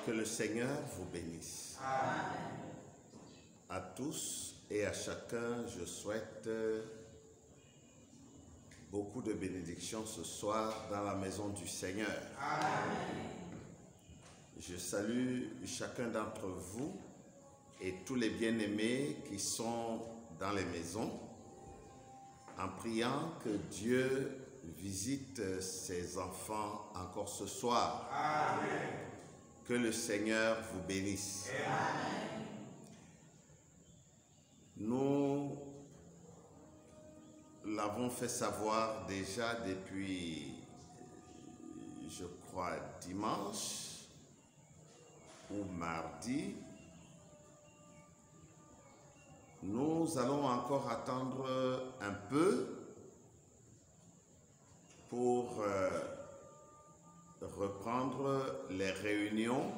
Que le Seigneur vous bénisse. Amen. À tous et à chacun, je souhaite beaucoup de bénédictions ce soir dans la maison du Seigneur. Amen. Je salue chacun d'entre vous et tous les bien-aimés qui sont dans les maisons, en priant que Dieu visite ses enfants encore ce soir. Amen. Que le Seigneur vous bénisse. Amen. Nous l'avons fait savoir déjà depuis, je crois, dimanche ou mardi. Nous allons encore attendre un peu pour reprendre les réunions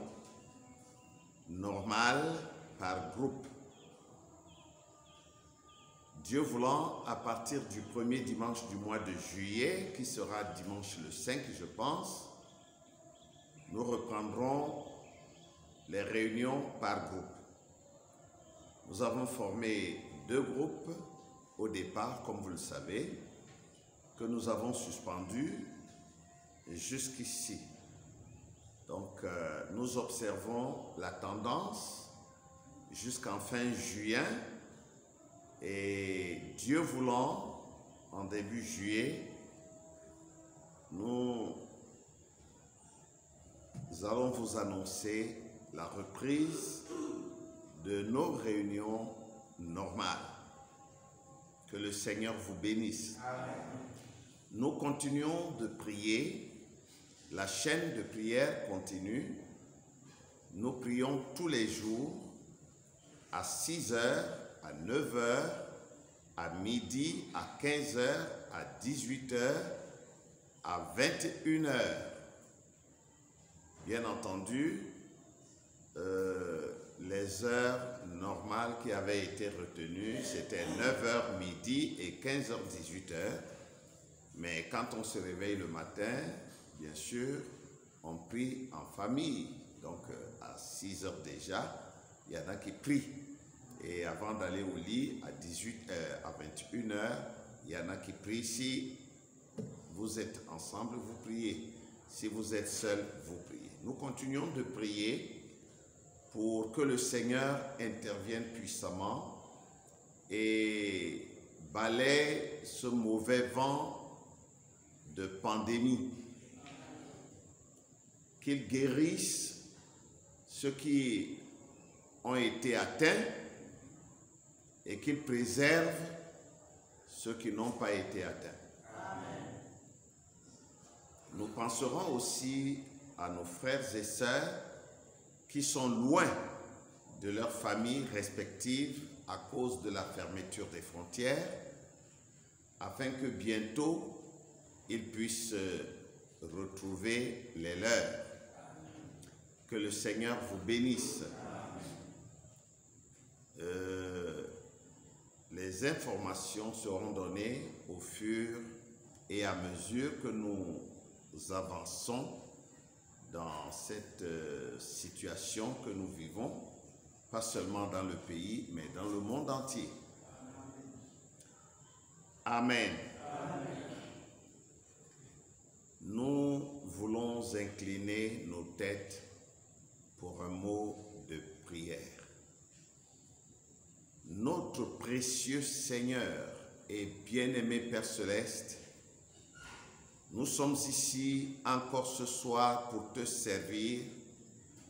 normales par groupe. Dieu voulant, à partir du premier dimanche du mois de juillet, qui sera dimanche le 5, je pense, nous reprendrons les réunions par groupe. Nous avons formé 2 groupes au départ, comme vous le savez, que nous avons suspendus jusqu'ici. Donc, nous observons la tendance jusqu'en fin juin et Dieu voulant, en début juillet, nous allons vous annoncer la reprise de nos réunions normales. Que le Seigneur vous bénisse. Amen. Nous continuons de prier. La chaîne de prière continue. Nous prions tous les jours à 6 heures, à 9 heures, à midi, à 15 heures, à 18 heures, à 21 heures. Bien entendu, les heures normales qui avaient été retenues, c'était 9 heures midi et 15 heures 18 heures. Mais quand on se réveille le matin, bien sûr, on prie en famille. Donc à 6 heures déjà, il y en a qui prient. Et avant d'aller au lit, à 21 heures, il y en a qui prient. Si vous êtes ensemble, vous priez. Si vous êtes seul, vous priez. Nous continuons de prier pour que le Seigneur intervienne puissamment et balaie ce mauvais vent de pandémie, qu'il guérisse ceux qui ont été atteints et qu'il préserve ceux qui n'ont pas été atteints. Amen. Nous penserons aussi à nos frères et sœurs qui sont loin de leurs familles respectives à cause de la fermeture des frontières, afin que bientôt ils puissent retrouver les leurs. Que le Seigneur vous bénisse. Les informations seront données au fur et à mesure que nous avançons dans cette situation que nous vivons, pas seulement dans le pays, mais dans le monde entier. Amen. Amen. Nous voulons incliner nos têtes pour un mot de prière. Notre précieux Seigneur et bien-aimé Père Céleste, nous sommes ici encore ce soir pour te servir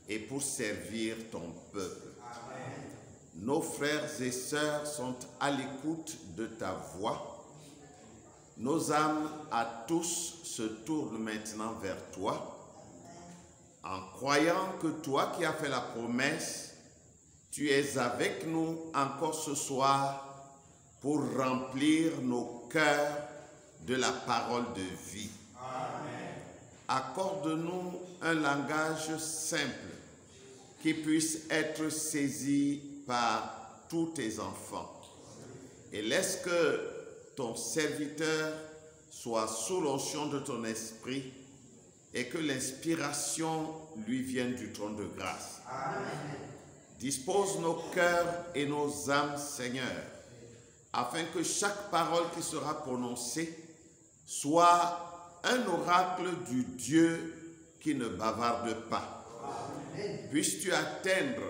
et pour servir ton peuple. Amen. Nos frères et sœurs sont à l'écoute de ta voix. Nos âmes à tous se tournent maintenant vers toi, en croyant que toi qui as fait la promesse, tu es avec nous encore ce soir pour remplir nos cœurs de la parole de vie. Amen. Accorde-nous un langage simple qui puisse être saisi par tous tes enfants. Et laisse que ton serviteur soit sous l'onction de ton esprit et que l'inspiration lui vienne du trône de grâce. Amen. Dispose nos cœurs et nos âmes, Seigneur, afin que chaque parole qui sera prononcée soit un oracle du Dieu qui ne bavarde pas. Puisses-tu atteindre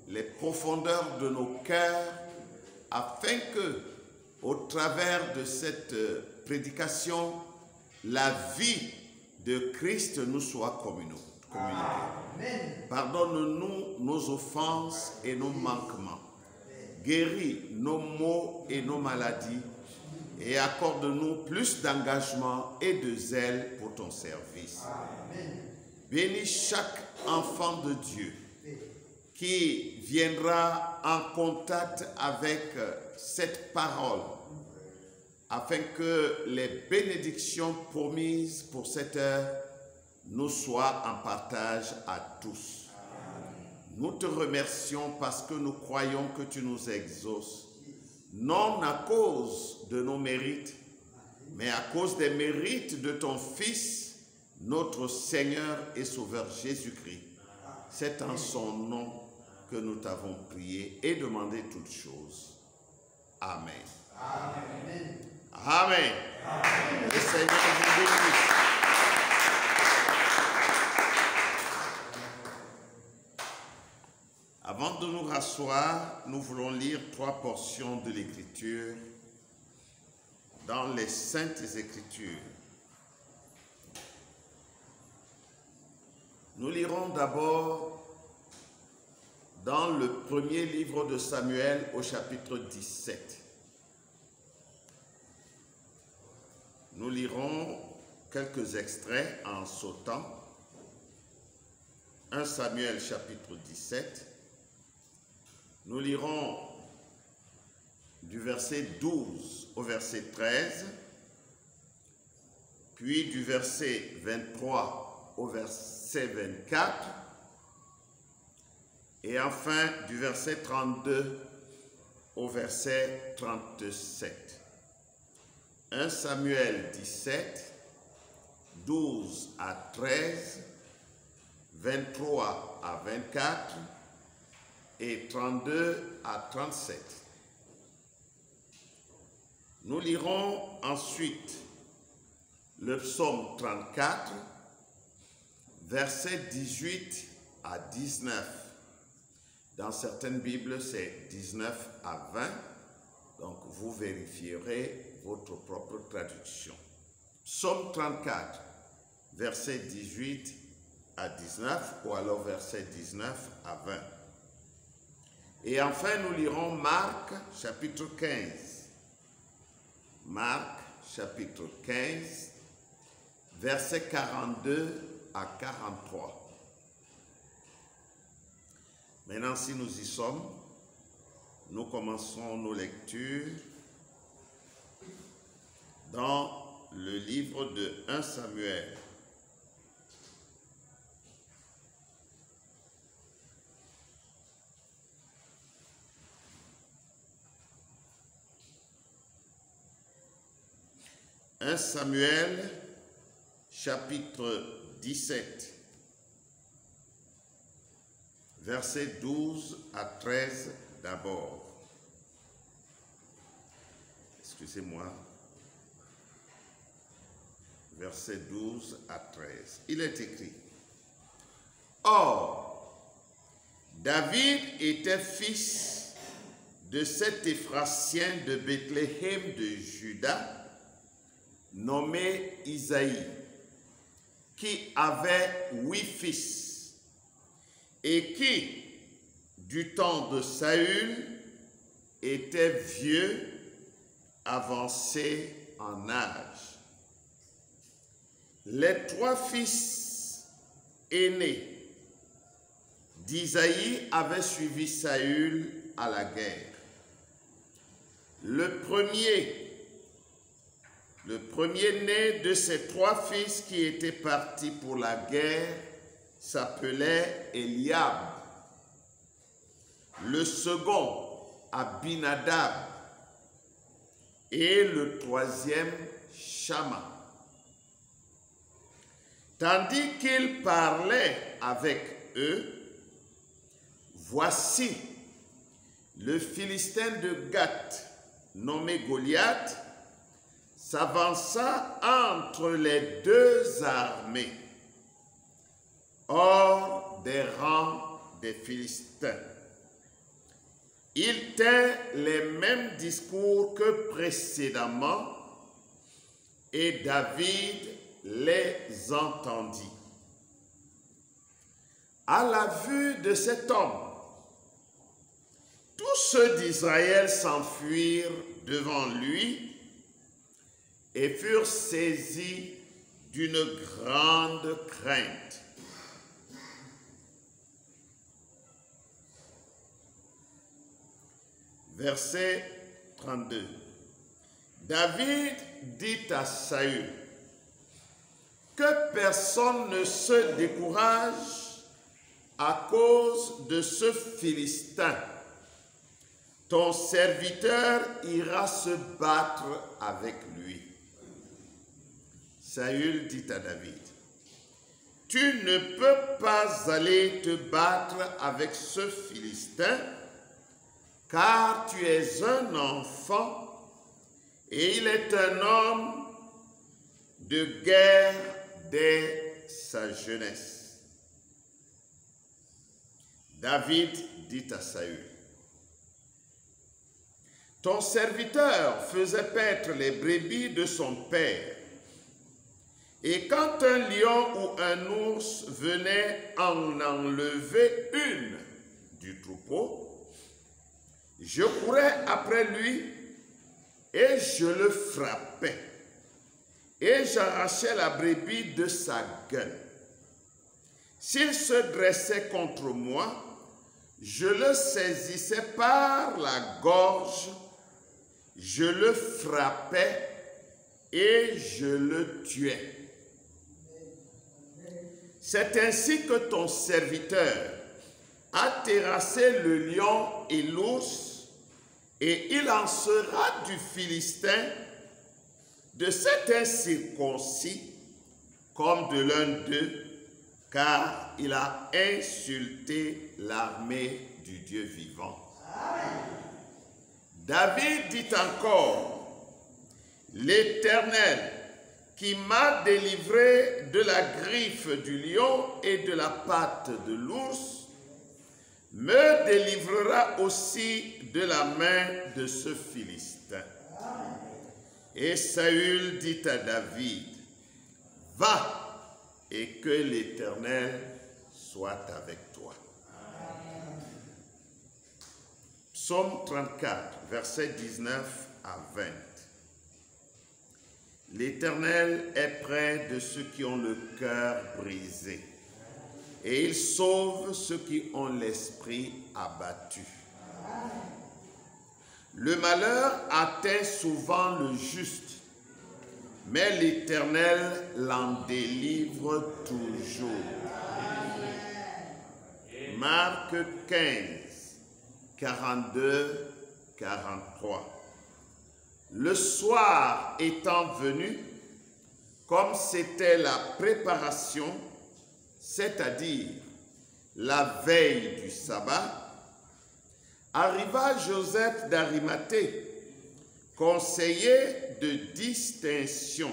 les profondeurs de nos cœurs afin que, au travers de cette prédication, la vie de Christ nous soit communiquée. Pardonne-nous nos offenses et nos manquements. Guéris nos maux et nos maladies et accorde-nous plus d'engagement et de zèle pour ton service. Bénis chaque enfant de Dieu qui viendra en contact avec cette parole afin que les bénédictions promises pour cette heure nous soient en partage à tous. Nous te remercions parce que nous croyons que tu nous exauces, non à cause de nos mérites, mais à cause des mérites de ton Fils, notre Seigneur et Sauveur Jésus-Christ. C'est en son nom que nous t'avons prié et demandé toutes choses. Amen. Amen. Amen. Amen. Le Seigneur vous bénisse. Avant de nous rasseoir, nous voulons lire 3 portions de l'Écriture dans les Saintes Écritures. Nous lirons d'abord dans le premier livre de Samuel au chapitre 17. Nous lirons quelques extraits en sautant. 1 Samuel chapitre 17. Nous lirons du verset 12 au verset 13, puis du verset 23 au verset 24, et enfin du verset 32 au verset 37. 1 Samuel 17, 12 à 13, 23 à 24, et 32 à 37. Nous lirons ensuite le psaume 34, versets 18 à 19. Dans certaines Bibles, c'est 19 à 20, donc vous vérifierez votre propre traduction. Psaume 34, versets 18 à 19, ou alors versets 19 à 20. Et enfin, nous lirons Marc, chapitre 15. Marc, chapitre 15, versets 42 à 43. Maintenant, si nous y sommes, nous commençons nos lectures dans le livre de 1 Samuel. « 1 Samuel, chapitre 17, versets 12 à 13 d'abord. Excusez-moi. Versets 12 à 13. Il est écrit: Or, David était fils de cet Éphratien de Bethléem de Juda, nommé Isaïe, qui avait 8 fils, et qui, du temps de Saül, était vieux, avancé en âge. Les 3 fils aînés d'Isaïe avaient suivi Saül à la guerre. Le premier-né de ces 3 fils qui étaient partis pour la guerre s'appelait Eliab. Le second, Abinadab. Et le troisième, Shama. Tandis qu'il parlait avec eux, voici le Philistin de Gath, nommé Goliath, s'avança entre les deux armées, hors des rangs des Philistins. Il tint les mêmes discours que précédemment, et David les entendit. À la vue de cet homme, tous ceux d'Israël s'enfuirent devant lui et furent saisis d'une grande crainte. Verset 32. David dit à Saül, que personne ne se décourage à cause de ce Philistin. Ton serviteur ira se battre avec lui. Saül dit à David, tu ne peux pas aller te battre avec ce Philistin, car tu es un enfant et il est un homme de guerre dès sa jeunesse. David dit à Saül, ton serviteur faisait paître les brebis de son père, et quand un lion ou un ours venait en enlever une du troupeau, je courais après lui et je le frappais, et j'arrachais la brebis de sa gueule. S'il se dressait contre moi, je le saisissais par la gorge, je le frappais et je le tuais. C'est ainsi que ton serviteur a terrassé le lion et l'ours, et il en sera du Philistin, de cet incirconcis, comme de l'un d'eux, car il a insulté l'armée du Dieu vivant. Amen. David dit encore, l'Éternel qui m'a délivré de la griffe du lion et de la patte de l'ours, me délivrera aussi de la main de ce Philistin. Amen. Et Saül dit à David, va, et que l'Éternel soit avec toi. Amen. Psaume 34, versets 19 à 20. L'Éternel est près de ceux qui ont le cœur brisé, et il sauve ceux qui ont l'esprit abattu. Le malheur atteint souvent le juste, mais l'Éternel l'en délivre toujours. Marc 15, 42, 43. Le soir étant venu, comme c'était la préparation, c'est-à-dire la veille du sabbat, arriva Joseph d'Arimathée, conseiller de distinction,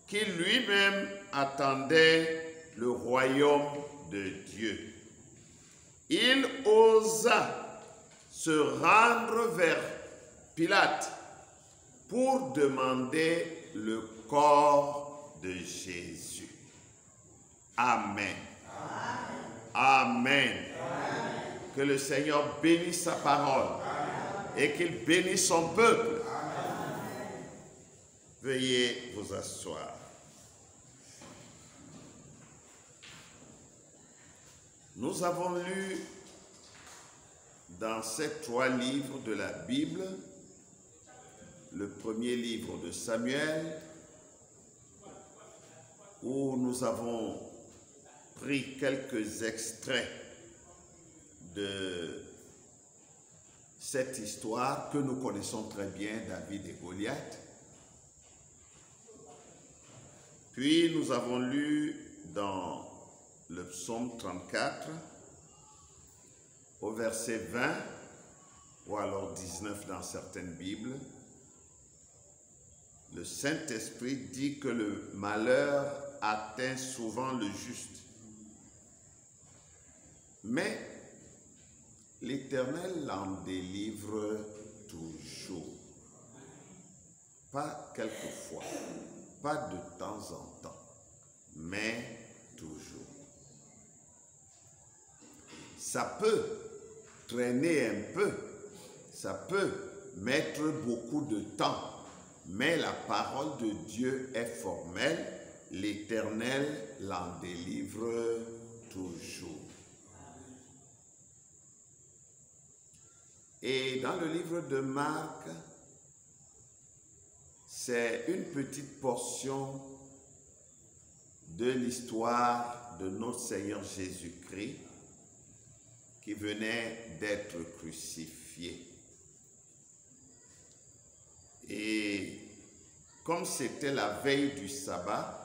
qui lui-même attendait le royaume de Dieu. Il osa se rendre vers Pilate pour demander le corps de Jésus. Amen. Amen. Que le Seigneur bénisse sa parole et qu'il bénisse son peuple. Veuillez vous asseoir. Nous avons lu dans ces 3 livres de la Bible, le premier livre de Samuel, où nous avons pris quelques extraits de cette histoire que nous connaissons très bien, David et Goliath. Puis nous avons lu dans le psaume 34, au verset 20, ou alors 19 dans certaines Bibles, le Saint-Esprit dit que le malheur atteint souvent le juste. Mais l'Éternel l'en délivre toujours. Pas quelquefois, pas de temps en temps, mais toujours. Ça peut traîner un peu, ça peut mettre beaucoup de temps, mais la parole de Dieu est formelle, l'Éternel l'en délivre toujours. Et dans le livre de Marc, c'est une petite portion de l'histoire de notre Seigneur Jésus-Christ qui venait d'être crucifié. Et comme c'était la veille du sabbat,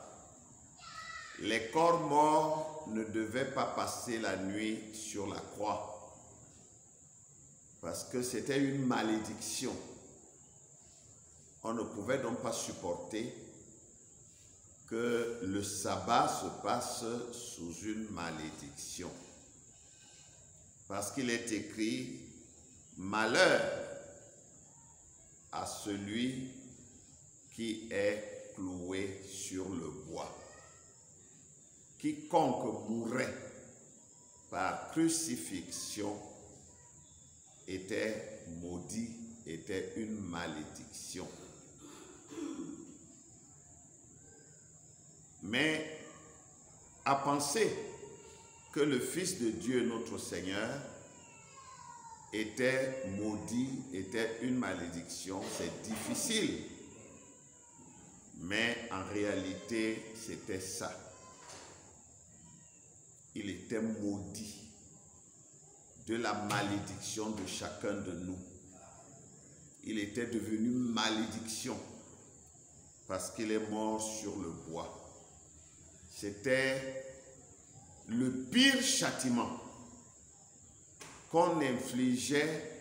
les corps morts ne devaient pas passer la nuit sur la croix parce que c'était une malédiction. On ne pouvait donc pas supporter que le sabbat se passe sous une malédiction. Parce qu'il est écrit « Malheur à celui qui est cloué sur le bois. Quiconque mourrait par crucifixion était maudit, était une malédiction. » Mais à penser que le Fils de Dieu, notre Seigneur, était maudit, était une malédiction, c'est difficile. Mais en réalité, c'était ça. Il était maudit de la malédiction de chacun de nous. Il était devenu malédiction parce qu'il est mort sur le bois. C'était le pire châtiment qu'on infligeait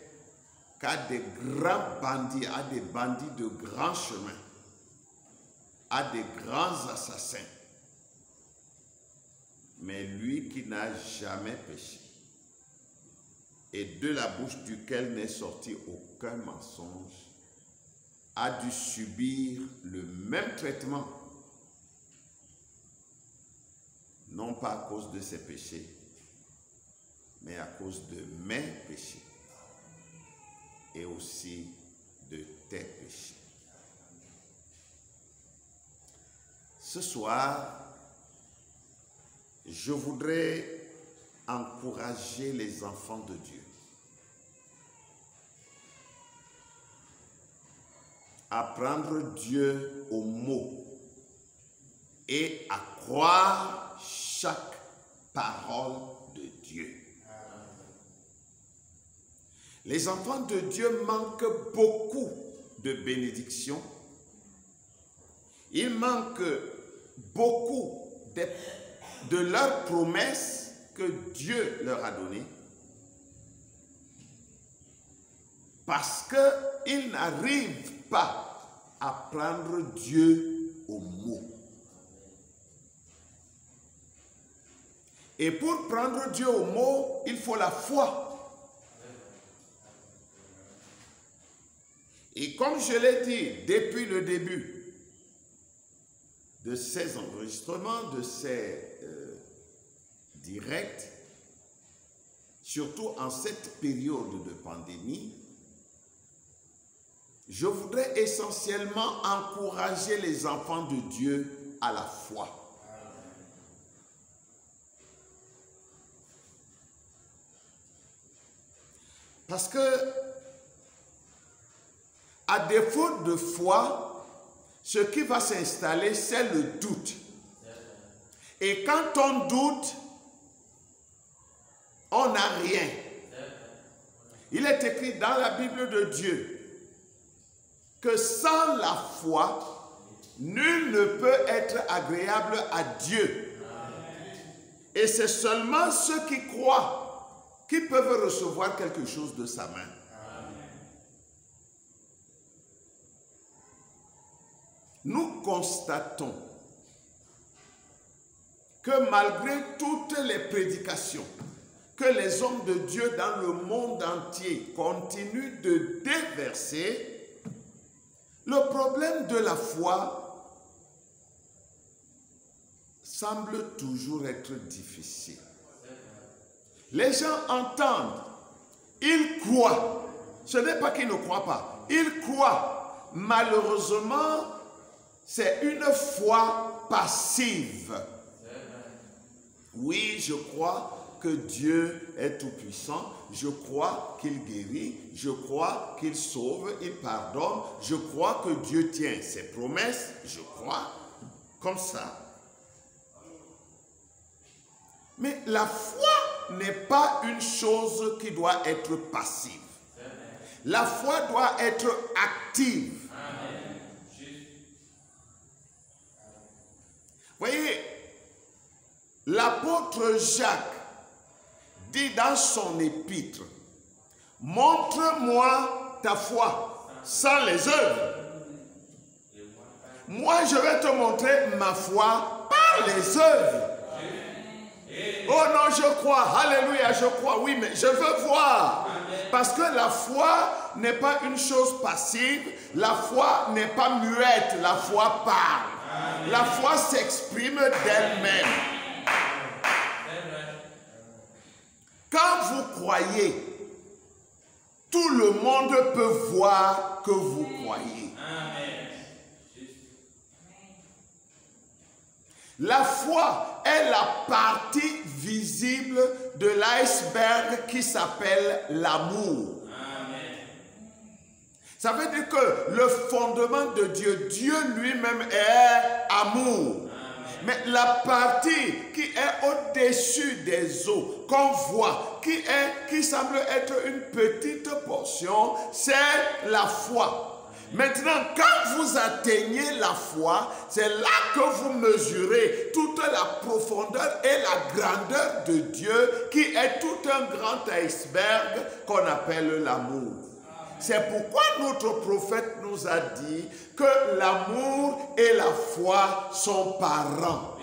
qu'à des grands bandits, à des bandits de grands chemins, à des grands assassins. Mais lui qui n'a jamais péché et de la bouche duquel n'est sorti aucun mensonge, a dû subir le même traitement. Non pas à cause de ses péchés, mais à cause de mes péchés et aussi de tes péchés. Ce soir, je voudrais encourager les enfants de Dieu à prendre Dieu au mot et à croire chaque parole de Dieu. Les enfants de Dieu manquent beaucoup de bénédictions. Ils manquent beaucoup de leurs promesses que Dieu leur a données parce qu'ils n'arrivent pas à prendre Dieu au mot. Et pour prendre Dieu au mot, il faut la foi. Et comme je l'ai dit depuis le début de ces enregistrements, de ces directs, surtout en cette période de pandémie, je voudrais essentiellement encourager les enfants de Dieu à la foi. Parce que, à défaut de foi, ce qui va s'installer, c'est le doute. Et quand on doute, on n'a rien. Il est écrit dans la Bible de Dieu que sans la foi, Nul ne peut être agréable à Dieu. Et c'est seulement ceux qui croient qui peuvent recevoir quelque chose de sa main. Nous constatons que malgré toutes les prédications que les hommes de Dieu dans le monde entier continuent de déverser, le problème de la foi semble toujours être difficile. Les gens entendent, ils croient. Ce n'est pas qu'ils ne croient pas, ils croient. Malheureusement, c'est une foi passive. Oui, je crois que Dieu est tout-puissant, je crois qu'il guérit, je crois qu'il sauve, il pardonne, je crois que Dieu tient ses promesses, je crois, comme ça. Mais la foi n'est pas une chose qui doit être passive. La foi doit être active. Voyez, l'apôtre Jacques dit dans son épître, « Montre-moi ta foi sans les œuvres. Moi, je vais te montrer ma foi par les œuvres. » Oh non, je crois, alléluia, je crois, oui, mais je veux voir. Parce que la foi n'est pas une chose passive, la foi n'est pas muette, la foi parle. La foi s'exprime d'elle-même. Quand vous croyez, tout le monde peut voir que vous croyez. La foi est la partie visible de l'iceberg qui s'appelle l'amour. Ça veut dire que le fondement de Dieu, Dieu lui-même est amour. Mais la partie qui est au-dessus des eaux, qu'on voit, qui semble être une petite portion, c'est la foi. Maintenant, quand vous atteignez la foi, c'est là que vous mesurez toute la profondeur et la grandeur de Dieu, qui est tout un grand iceberg qu'on appelle l'amour. C'est pourquoi notre prophète nous a dit que l'amour et la foi sont parents.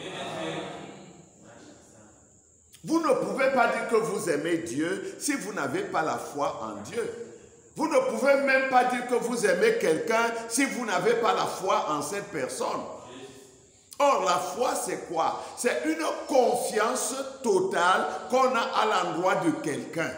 Vous ne pouvez pas dire que vous aimez Dieu si vous n'avez pas la foi en Dieu. Vous ne pouvez même pas dire que vous aimez quelqu'un si vous n'avez pas la foi en cette personne. Or, la foi, c'est quoi? C'est une confiance totale qu'on a à l'endroit de quelqu'un.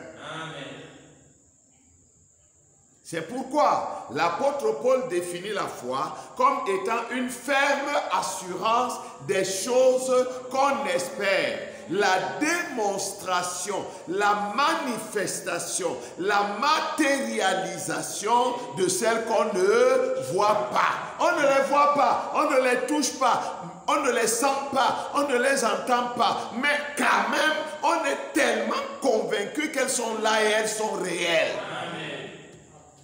C'est pourquoi l'apôtre Paul définit la foi comme étant une ferme assurance des choses qu'on espère. La démonstration, la manifestation, la matérialisation de celles qu'on ne voit pas. On ne les voit pas, on ne les touche pas, on ne les sent pas, on ne les entend pas. Mais quand même, on est tellement convaincu qu'elles sont là et elles sont réelles.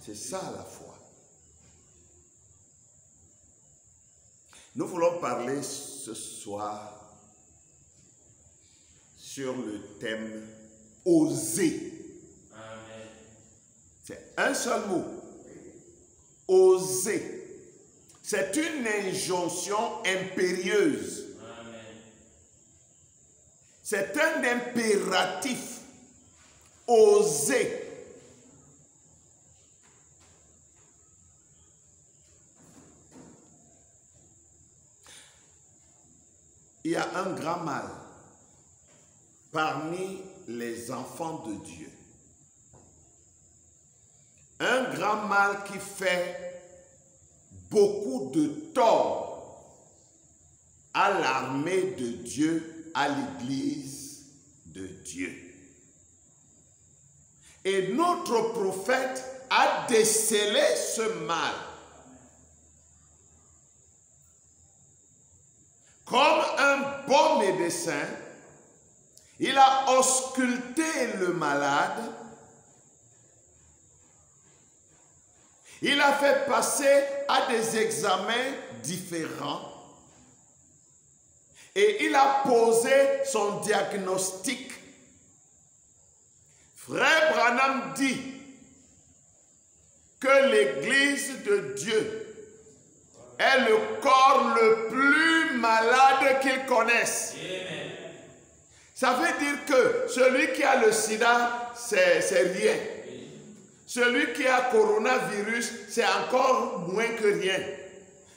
C'est ça la foi. Nous voulons parler ce soir sur le thème « oser ». C'est un seul mot. Oser. C'est une injonction impérieuse. C'est un impératif. Oser. Il y a un grand mal parmi les enfants de Dieu. Un grand mal qui fait beaucoup de tort à l'armée de Dieu, à l'Église de Dieu. Et notre prophète a décelé ce mal. Comme un bon médecin, il a ausculté le malade, il a fait passer à des examens différent. Et il a posé son diagnostic. Frère Branham dit que l'Église de Dieu est le corps le plus malade qu'il connaisse. Ça veut dire que celui qui a le sida, c'est rien. Celui qui a coronavirus, c'est encore moins que rien.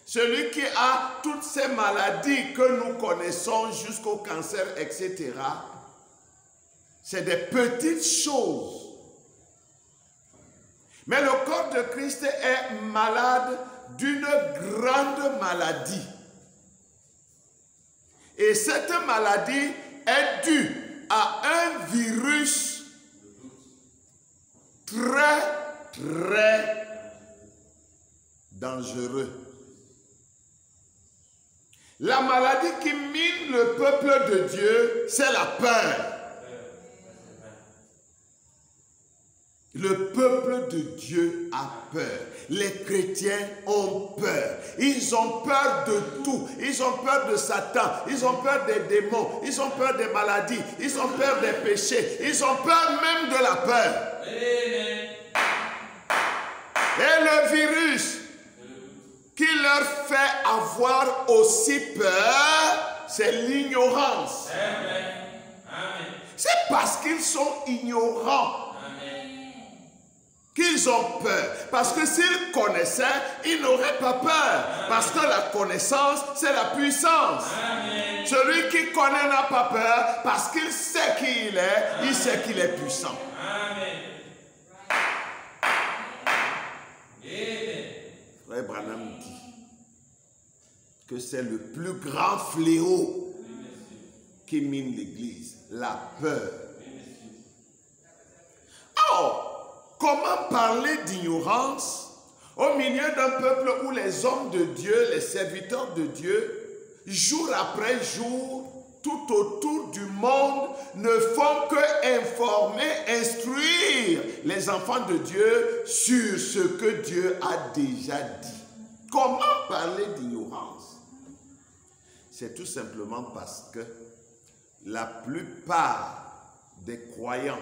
Celui qui a toutes ces maladies que nous connaissons jusqu'au cancer, etc., c'est des petites choses. Mais le corps de Christ est malade d'une grande maladie. Et cette maladie est due à un virus très dangereux. La maladie qui mine le peuple de Dieu, c'est la peur. Le peuple de Dieu a peur. Les chrétiens ont peur. Ils ont peur de tout. Ils ont peur de Satan. Ils ont peur des démons. Ils ont peur des maladies. Ils ont peur des péchés. Ils ont peur même de la peur. Amen. Et le virus qui leur fait avoir aussi peur, c'est l'ignorance. C'est parce qu'ils sont ignorants qu'ils ont peur. Parce que s'ils connaissaient, ils n'auraient pas peur. Parce que la connaissance, c'est la puissance. Amen. Celui qui connaît n'a pas peur parce qu'il sait qui il est, il sait qu'il est puissant. Amen. Frère Branham dit que c'est le plus grand fléau qui mine l'Église, la peur. Or, comment parler d'ignorance au milieu d'un peuple où les hommes de Dieu, les serviteurs de Dieu, jour après jour, tout autour du monde, ne font que informer, instruire les enfants de Dieu sur ce que Dieu a déjà dit. Comment parler d'ignorance? C'est tout simplement parce que la plupart des croyants,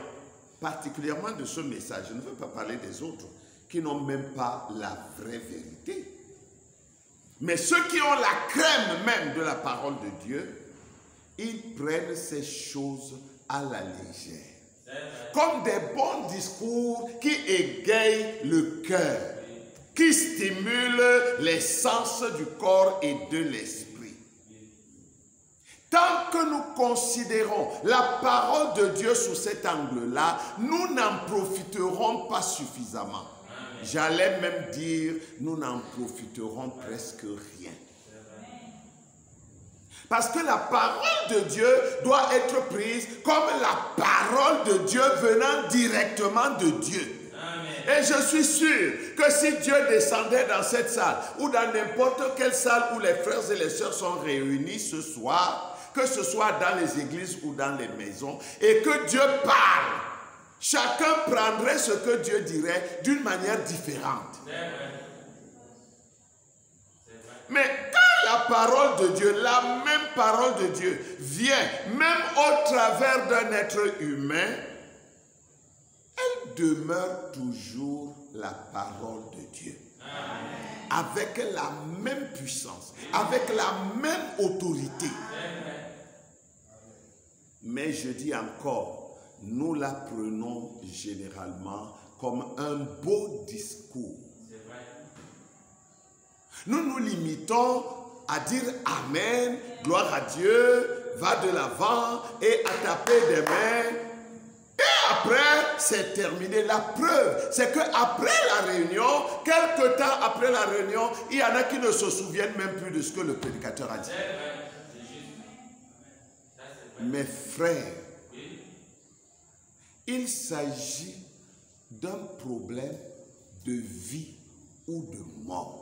particulièrement de ce message, je ne veux pas parler des autres, qui n'ont même pas la vraie vérité. Mais ceux qui ont la crème même de la parole de Dieu, ils prennent ces choses à la légère. Comme des bons discours qui égayent le cœur, qui stimulent les sens du corps et de l'esprit. Tant que nous considérons la parole de Dieu sous cet angle-là, nous n'en profiterons pas suffisamment. J'allais même dire, nous n'en profiterons presque rien. Parce que la parole de Dieu doit être prise comme la parole de Dieu venant directement de Dieu. Et je suis sûr que si Dieu descendait dans cette salle ou dans n'importe quelle salle où les frères et les sœurs sont réunis ce soir, que ce soit dans les églises ou dans les maisons, et que Dieu parle, chacun prendrait ce que Dieu dirait d'une manière différente. Mais quand la parole de Dieu, la même parole de Dieu, vient même au travers d'un être humain, elle demeure toujours la parole de Dieu. Amen. Avec la même puissance, avec la même autorité. Amen. Mais je dis encore, nous la prenons généralement comme un beau discours. Nous nous limitons à dire Amen, gloire à Dieu, va de l'avant et à taper des mains. Et après, c'est terminé. La preuve, c'est qu'après la réunion, quelque temps après la réunion, il y en a qui ne se souviennent même plus de ce que le prédicateur a dit. Mes frères, il s'agit d'un problème de vie ou de mort.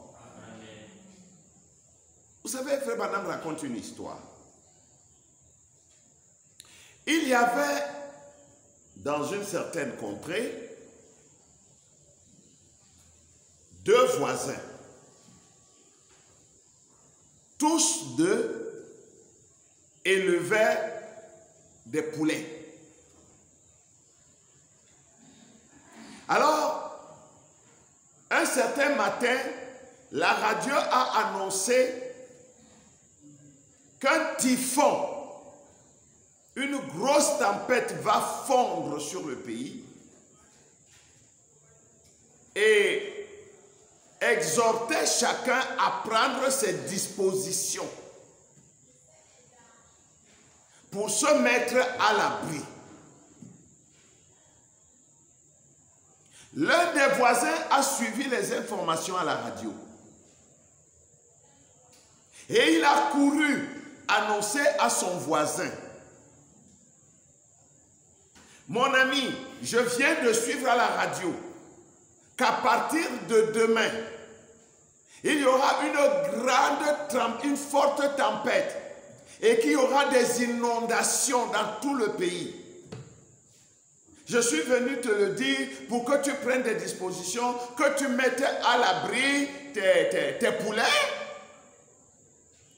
Vous savez, frère Branham raconte une histoire. Il y avait dans une certaine contrée 2 voisins. tous deux élevaient des poulets. Alors, un certain matin, la radio a annoncé qu'un typhon, une grosse tempête va fondre sur le pays et exhortait chacun à prendre ses dispositions pour se mettre à l'abri. L'un des voisins a suivi les informations à la radio et il a couru annoncer à son voisin: mon ami, je viens de suivre à la radio qu'à partir de demain, il y aura une forte tempête et qu'il y aura des inondations dans tout le pays. Je suis venu te le dire pour que tu prennes des dispositions, que tu mettes à l'abri tes poulets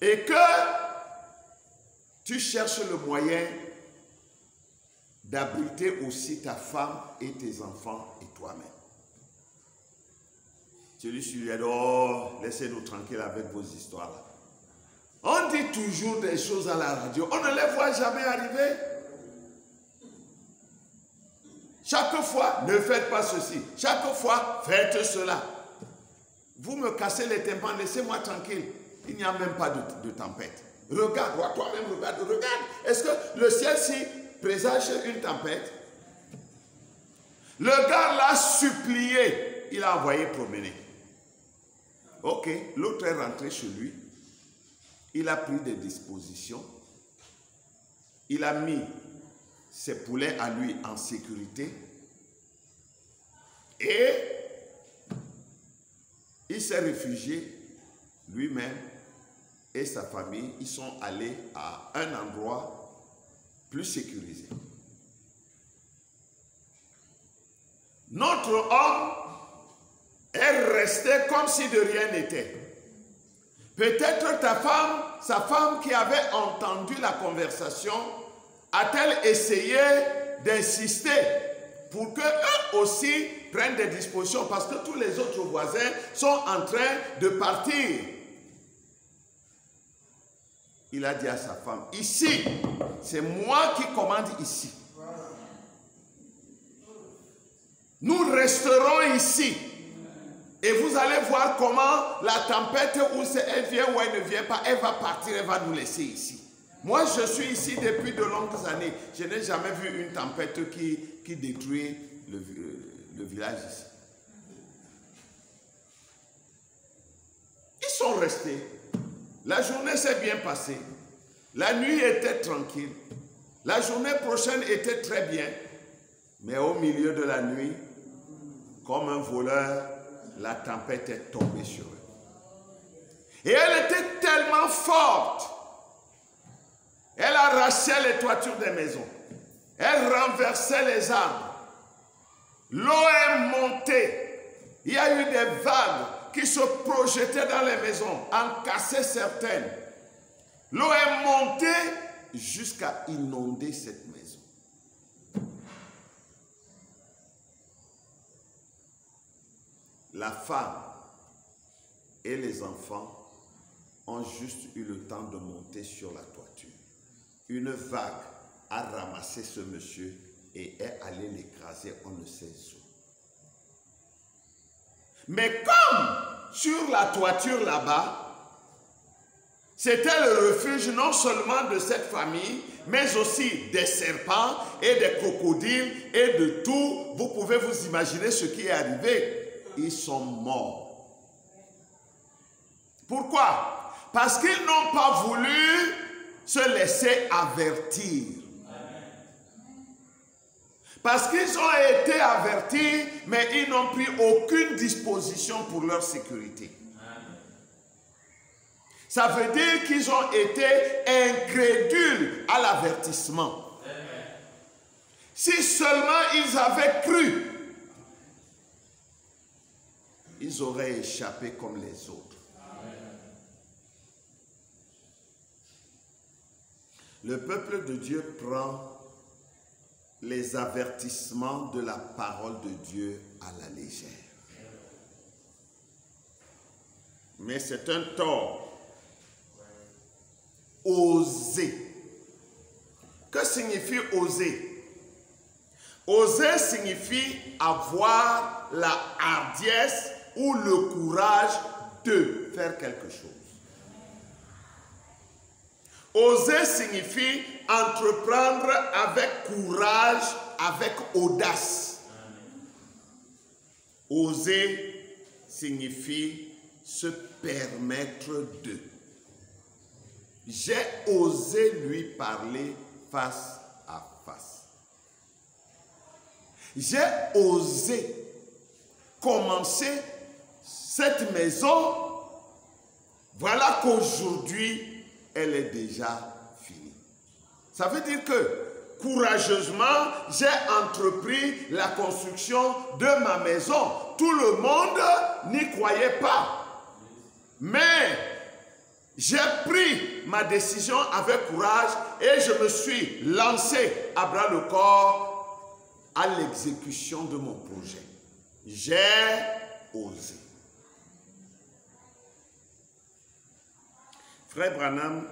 et que tu cherches le moyen d'abriter aussi ta femme et tes enfants et toi-même. Celui-ci lui a dit: oh, laissez-nous tranquilles avec vos histoires là. On dit toujours des choses à la radio, on ne les voit jamais arriver. Chaque fois, ne faites pas ceci. Chaque fois, faites cela. Vous me cassez les tympans, laissez-moi tranquille. Il n'y a même pas de tempête. Regarde, toi-même, regarde. Est-ce que le ciel-ci présage une tempête? Le gars l'a supplié. Il a envoyé promener. Ok, l'autre est rentré chez lui. Il a pris des dispositions. Il a mis ses poulets à lui en sécurité. Et il s'est réfugié lui-même et sa famille. Ils sont allés à un endroit plus sécurisé. Notre homme est resté comme si de rien n'était. Peut-être sa femme qui avait entendu la conversation, a-t-elle essayé d'insister pour qu'eux aussi prennent des dispositions parce que tous les autres voisins sont en train de partir. Il a dit à sa femme: ici, c'est moi qui commande ici. Nous resterons ici. Et vous allez voir comment la tempête, où elle vient ou elle ne vient pas, elle va partir, elle va nous laisser ici. Moi, je suis ici depuis de longues années. Je n'ai jamais vu une tempête qui détruit le village ici. Ils sont restés. La journée s'est bien passée. La nuit était tranquille. La journée prochaine était très bien. Mais au milieu de la nuit, comme un voleur, la tempête est tombée sur eux. Et elle était tellement forte. Elle arrachait les toitures des maisons. Elle renversait les arbres. L'eau est montée. Il y a eu des vagues qui se projetaient dans les maisons, en cassaient certaines. L'eau est montée jusqu'à inonder cette maison. La femme et les enfants ont juste eu le temps de monter sur la toiture. Une vague a ramassé ce monsieur et est allée l'écraser, on ne sait où. Mais comme sur la toiture là-bas, c'était le refuge non seulement de cette famille, mais aussi des serpents et des crocodiles et de tout, vous pouvez vous imaginer ce qui est arrivé. Ils sont morts. Pourquoi? Parce qu'ils n'ont pas voulu se laisser avertir. Parce qu'ils ont été avertis, mais ils n'ont pris aucune disposition pour leur sécurité. Ça veut dire qu'ils ont été incrédules à l'avertissement. Si seulement ils avaient cru, ils auraient échappé comme les autres. Le peuple de Dieu prend les avertissements de la parole de Dieu à la légère. Mais c'est un tort. Oser. Que signifie oser? Oser signifie avoir la hardiesse ou le courage de faire quelque chose. Oser signifie entreprendre avec courage, avec audace. Oser signifie se permettre de. J'ai osé lui parler face à face. J'ai osé commencer cette maison. Voilà qu'aujourd'hui, elle est déjà finie. Ça veut dire que courageusement, j'ai entrepris la construction de ma maison. Tout le monde n'y croyait pas. Mais j'ai pris ma décision avec courage et je me suis lancé à bras le corps à l'exécution de mon projet. J'ai osé. Frère Branham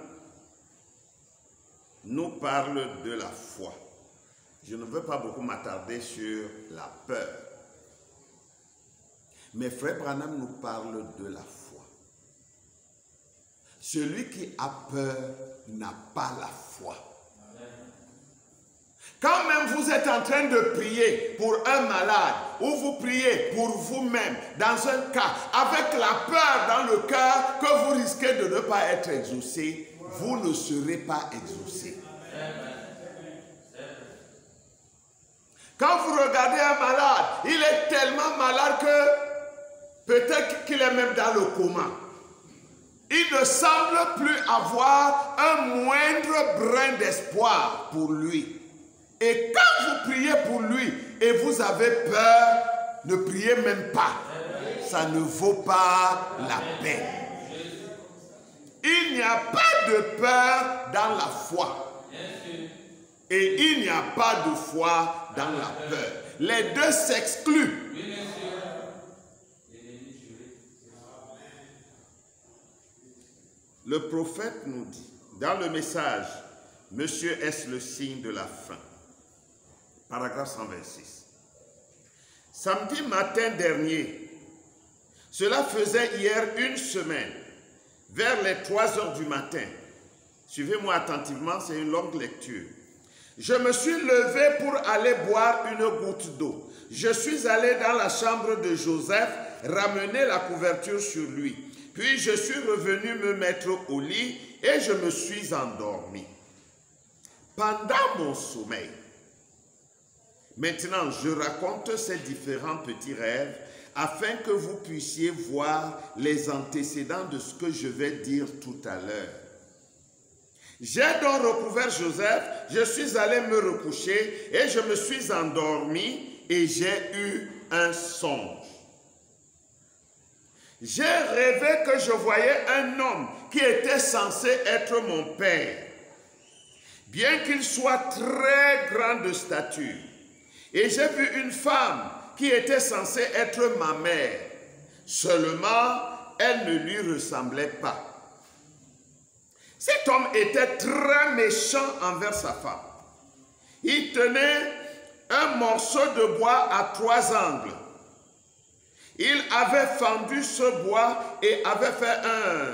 nous parle de la foi. Je ne veux pas beaucoup m'attarder sur la peur. Mais Frère Branham nous parle de la foi. Celui qui a peur n'a pas la foi. Quand même vous êtes en train de prier pour un malade ou vous priez pour vous-même dans un cas avec la peur dans le cœur que vous risquez de ne pas être exaucé, vous ne serez pas exaucé. Quand vous regardez un malade, il est tellement malade que peut-être qu'il est même dans le coma. Il ne semble plus avoir un moindre brin d'espoir pour lui. Et quand vous priez pour lui et vous avez peur, ne priez même pas. Ça ne vaut pas la peine. Il n'y a pas de peur dans la foi. Et il n'y a pas de foi dans la peur. Les deux s'excluent. Le prophète nous dit, dans le message, Monsieur, est-ce le signe de la fin? Paragraphe 126. Samedi matin dernier, cela faisait hier une semaine, vers les 3 heures du matin. Suivez-moi attentivement, c'est une longue lecture. Je me suis levé pour aller boire une goutte d'eau. Je suis allé dans la chambre de Joseph, ramener la couverture sur lui. Puis je suis revenu me mettre au lit et je me suis endormi. Pendant mon sommeil, maintenant je raconte ces différents petits rêves afin que vous puissiez voir les antécédents de ce que je vais dire tout à l'heure. J'ai donc recouvert Joseph, je suis allé me recoucher et je me suis endormi et j'ai eu un songe. J'ai rêvé que je voyais un homme qui était censé être mon père, bien qu'il soit très grand de stature. Et j'ai vu une femme qui était censée être ma mère. Seulement, elle ne lui ressemblait pas. Cet homme était très méchant envers sa femme. Il tenait un morceau de bois à 3 angles. Il avait fendu ce bois et avait fait un ...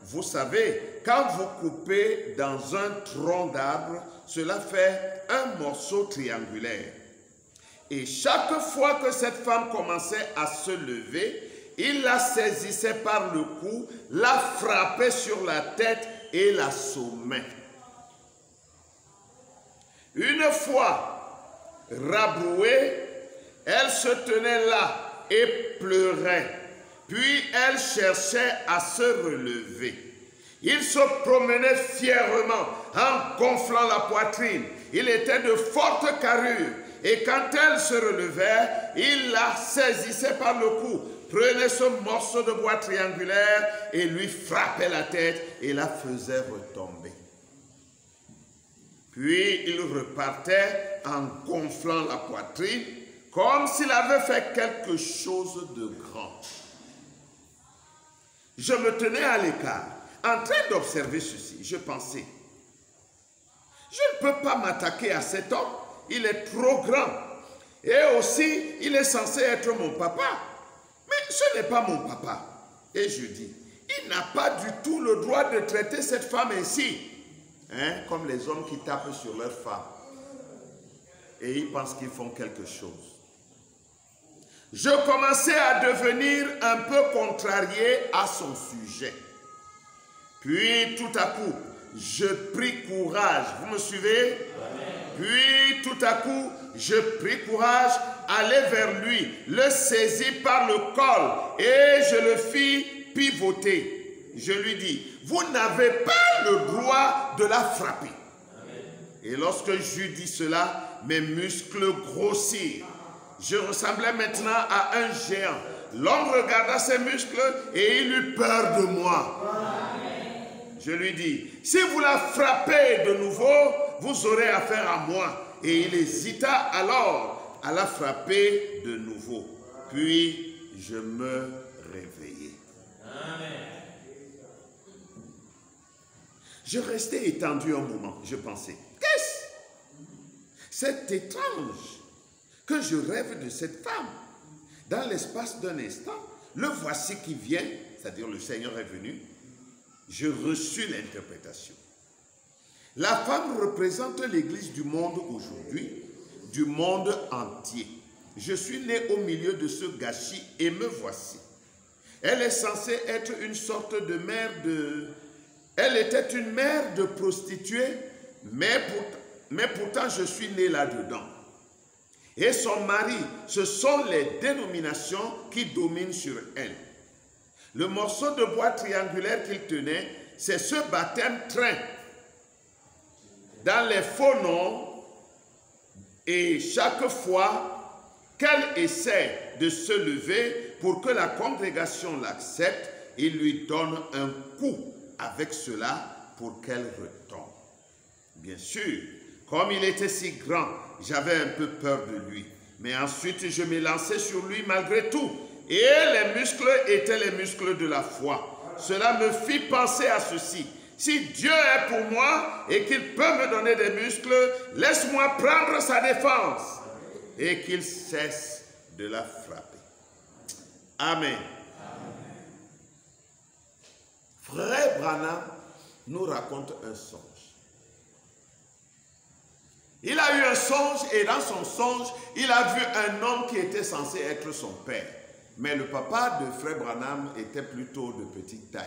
Vous savez, quand vous coupez dans un tronc d'arbre, cela fait un morceau triangulaire. Et chaque fois que cette femme commençait à se lever, il la saisissait par le cou, la frappait sur la tête et la sommait. Une fois rabrouée, elle se tenait là et pleurait. Puis elle cherchait à se relever. Il se promenait fièrement en gonflant la poitrine. Il était de forte carrure. Et quand elle se relevait, il la saisissait par le cou, prenait ce morceau de bois triangulaire et lui frappait la tête et la faisait retomber. Puis il repartait en gonflant la poitrine, comme s'il avait fait quelque chose de grand. Je me tenais à l'écart, en train d'observer ceci. Je pensais, je ne peux pas m'attaquer à cet homme, il est trop grand. Et aussi, il est censé être mon papa. Mais ce n'est pas mon papa. Et je dis, il n'a pas du tout le droit de traiter cette femme ainsi. Hein? Comme les hommes qui tapent sur leur femme. Et ils pensent qu'ils font quelque chose. Je commençais à devenir un peu contrarié à son sujet. Puis tout à coup, je pris courage. Vous me suivez? Puis tout à coup, je pris courage, allai vers lui, le saisis par le col et je le fis pivoter. Je lui dis, vous n'avez pas le droit de la frapper. Amen. Et lorsque je dis cela, mes muscles grossirent. Je ressemblais maintenant à un géant. L'homme regarda ses muscles et il eut peur de moi. Amen. Je lui dis, si vous la frappez de nouveau, vous aurez affaire à moi. Et il hésita alors à la frapper de nouveau. Puis je me réveillai. Amen. Je restais étendu un moment. Je pensais, qu'est-ce? C'est étrange que je rêve de cette femme. Dans l'espace d'un instant, le voici qui vient, c'est-à-dire le Seigneur est venu. Je reçus l'interprétation. La femme représente l'Église du monde aujourd'hui, du monde entier. Je suis né au milieu de ce gâchis et me voici. Elle est censée être une sorte de mère de... Elle était une mère de prostituée, mais pourtant je suis né là-dedans. Et son mari, ce sont les dénominations qui dominent sur elle. Le morceau de bois triangulaire qu'il tenait, c'est ce baptême-train. Dans les faux noms, et chaque fois qu'elle essaie de se lever pour que la congrégation l'accepte, il lui donne un coup avec cela pour qu'elle retombe. Bien sûr, comme il était si grand, j'avais un peu peur de lui. Mais ensuite, je me lançais sur lui malgré tout. Et les muscles étaient les muscles de la foi. Cela me fit penser à ceci. Si Dieu est pour moi et qu'il peut me donner des muscles, laisse-moi prendre sa défense et qu'il cesse de la frapper. Amen. Frère Branham nous raconte un songe. Il a eu un songe et dans son songe, il a vu un homme qui était censé être son père. Mais le papa de Frère Branham était plutôt de petite taille.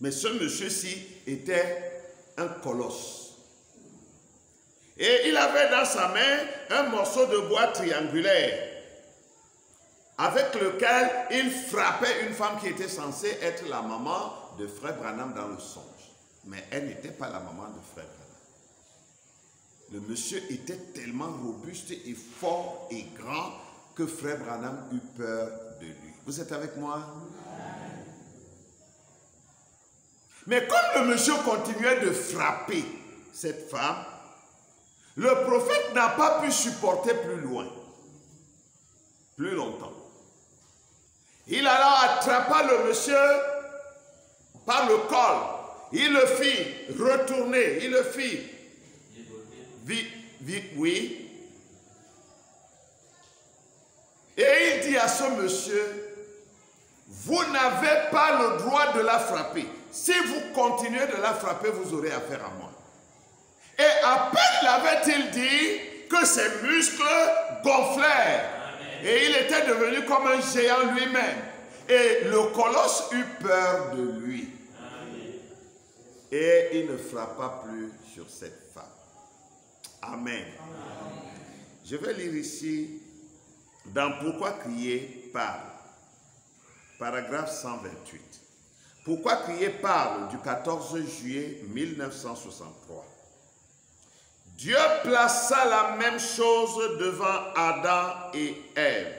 Mais ce monsieur-ci était un colosse. Et il avait dans sa main un morceau de bois triangulaire avec lequel il frappait une femme qui était censée être la maman de Frère Branham dans le songe. Mais elle n'était pas la maman de Frère Branham. Le monsieur était tellement robuste et fort et grand que Frère Branham eut peur de lui. Vous êtes avec moi? Mais comme le monsieur continuait de frapper cette femme, le prophète n'a pas pu supporter plus longtemps. Il alors attrapa le monsieur par le col. Il le fit retourner, il le fit oui. Et il dit à ce monsieur, vous n'avez pas le droit de la frapper. Si vous continuez de la frapper, vous aurez affaire à moi. Et à peine l'avait-il dit que ses muscles gonflèrent. Amen. Et il était devenu comme un géant lui-même. Et le colosse eut peur de lui. Amen. Et il ne frappa plus sur cette femme. Amen. Amen. Je vais lire ici dans Pourquoi crier parle. Paragraphe 128. Pourquoi crier parle du 14 juillet 1963. Dieu plaça la même chose devant Adam et Ève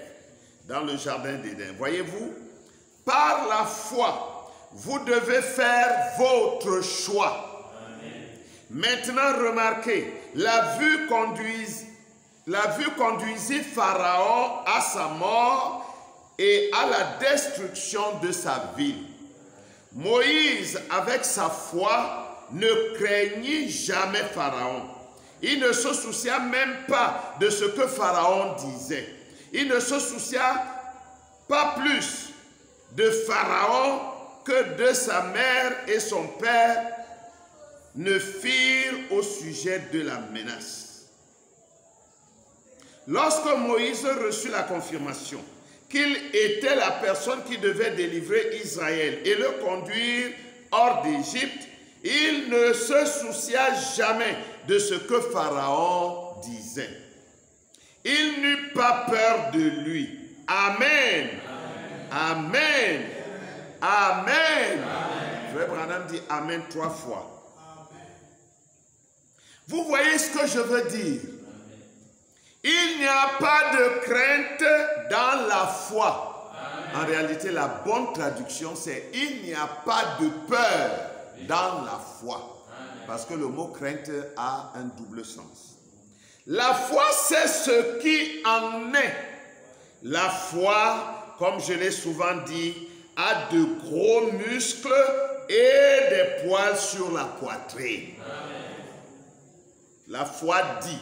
dans le jardin d'Éden. Voyez-vous, par la foi, vous devez faire votre choix. Amen. Maintenant, remarquez, la vue conduisit Pharaon à sa mort et à la destruction de sa ville. Moïse, avec sa foi, ne craignit jamais Pharaon. Il ne se soucia même pas de ce que Pharaon disait. Il ne se soucia pas plus de Pharaon que de sa mère et son père ne firent au sujet de la menace. Lorsque Moïse reçut la confirmation qu'il était la personne qui devait délivrer Israël et le conduire hors d'Égypte, il ne se soucia jamais de ce que Pharaon disait. Il n'eut pas peur de lui. Amen. Amen. Amen. Frère Branham dit Amen 3 fois. Vous voyez ce que je veux dire? Il n'y a pas de crainte dans la foi. En réalité, la bonne traduction, c'est il n'y a pas de peur dans la foi. Parce que le mot crainte a un double sens. La foi, c'est ce qui en est. La foi, comme je l'ai souvent dit, a de gros muscles et des poils sur la poitrine. La foi dit,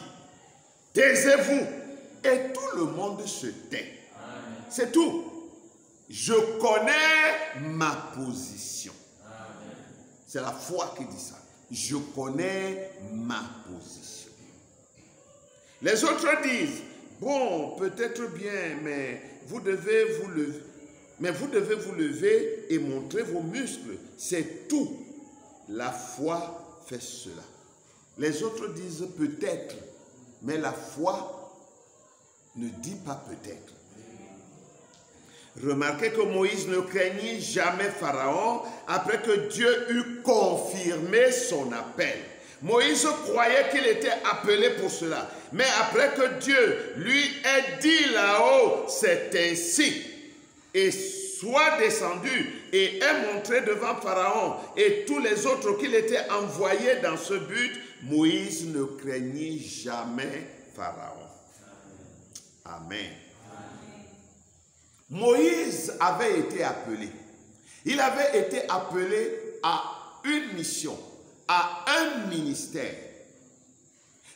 taisez-vous, et tout le monde se tait. C'est tout. Je connais ma position. C'est la foi qui dit ça. Je connais ma position. Les autres disent, bon, peut-être bien, mais vous devez vous lever. Mais vous devez vous lever et montrer vos muscles. C'est tout. La foi fait cela. Les autres disent peut-être, mais la foi ne dit pas peut-être. Remarquez que Moïse ne craignit jamais Pharaon après que Dieu eut confirmé son appel. Moïse croyait qu'il était appelé pour cela. Mais après que Dieu lui ait dit là-haut, c'est ainsi, et soit descendu et est montré devant Pharaon et tous les autres qu'il était envoyé dans ce but, Moïse ne craignit jamais Pharaon. Amen. Moïse avait été appelé. Il avait été appelé à une mission, à un ministère.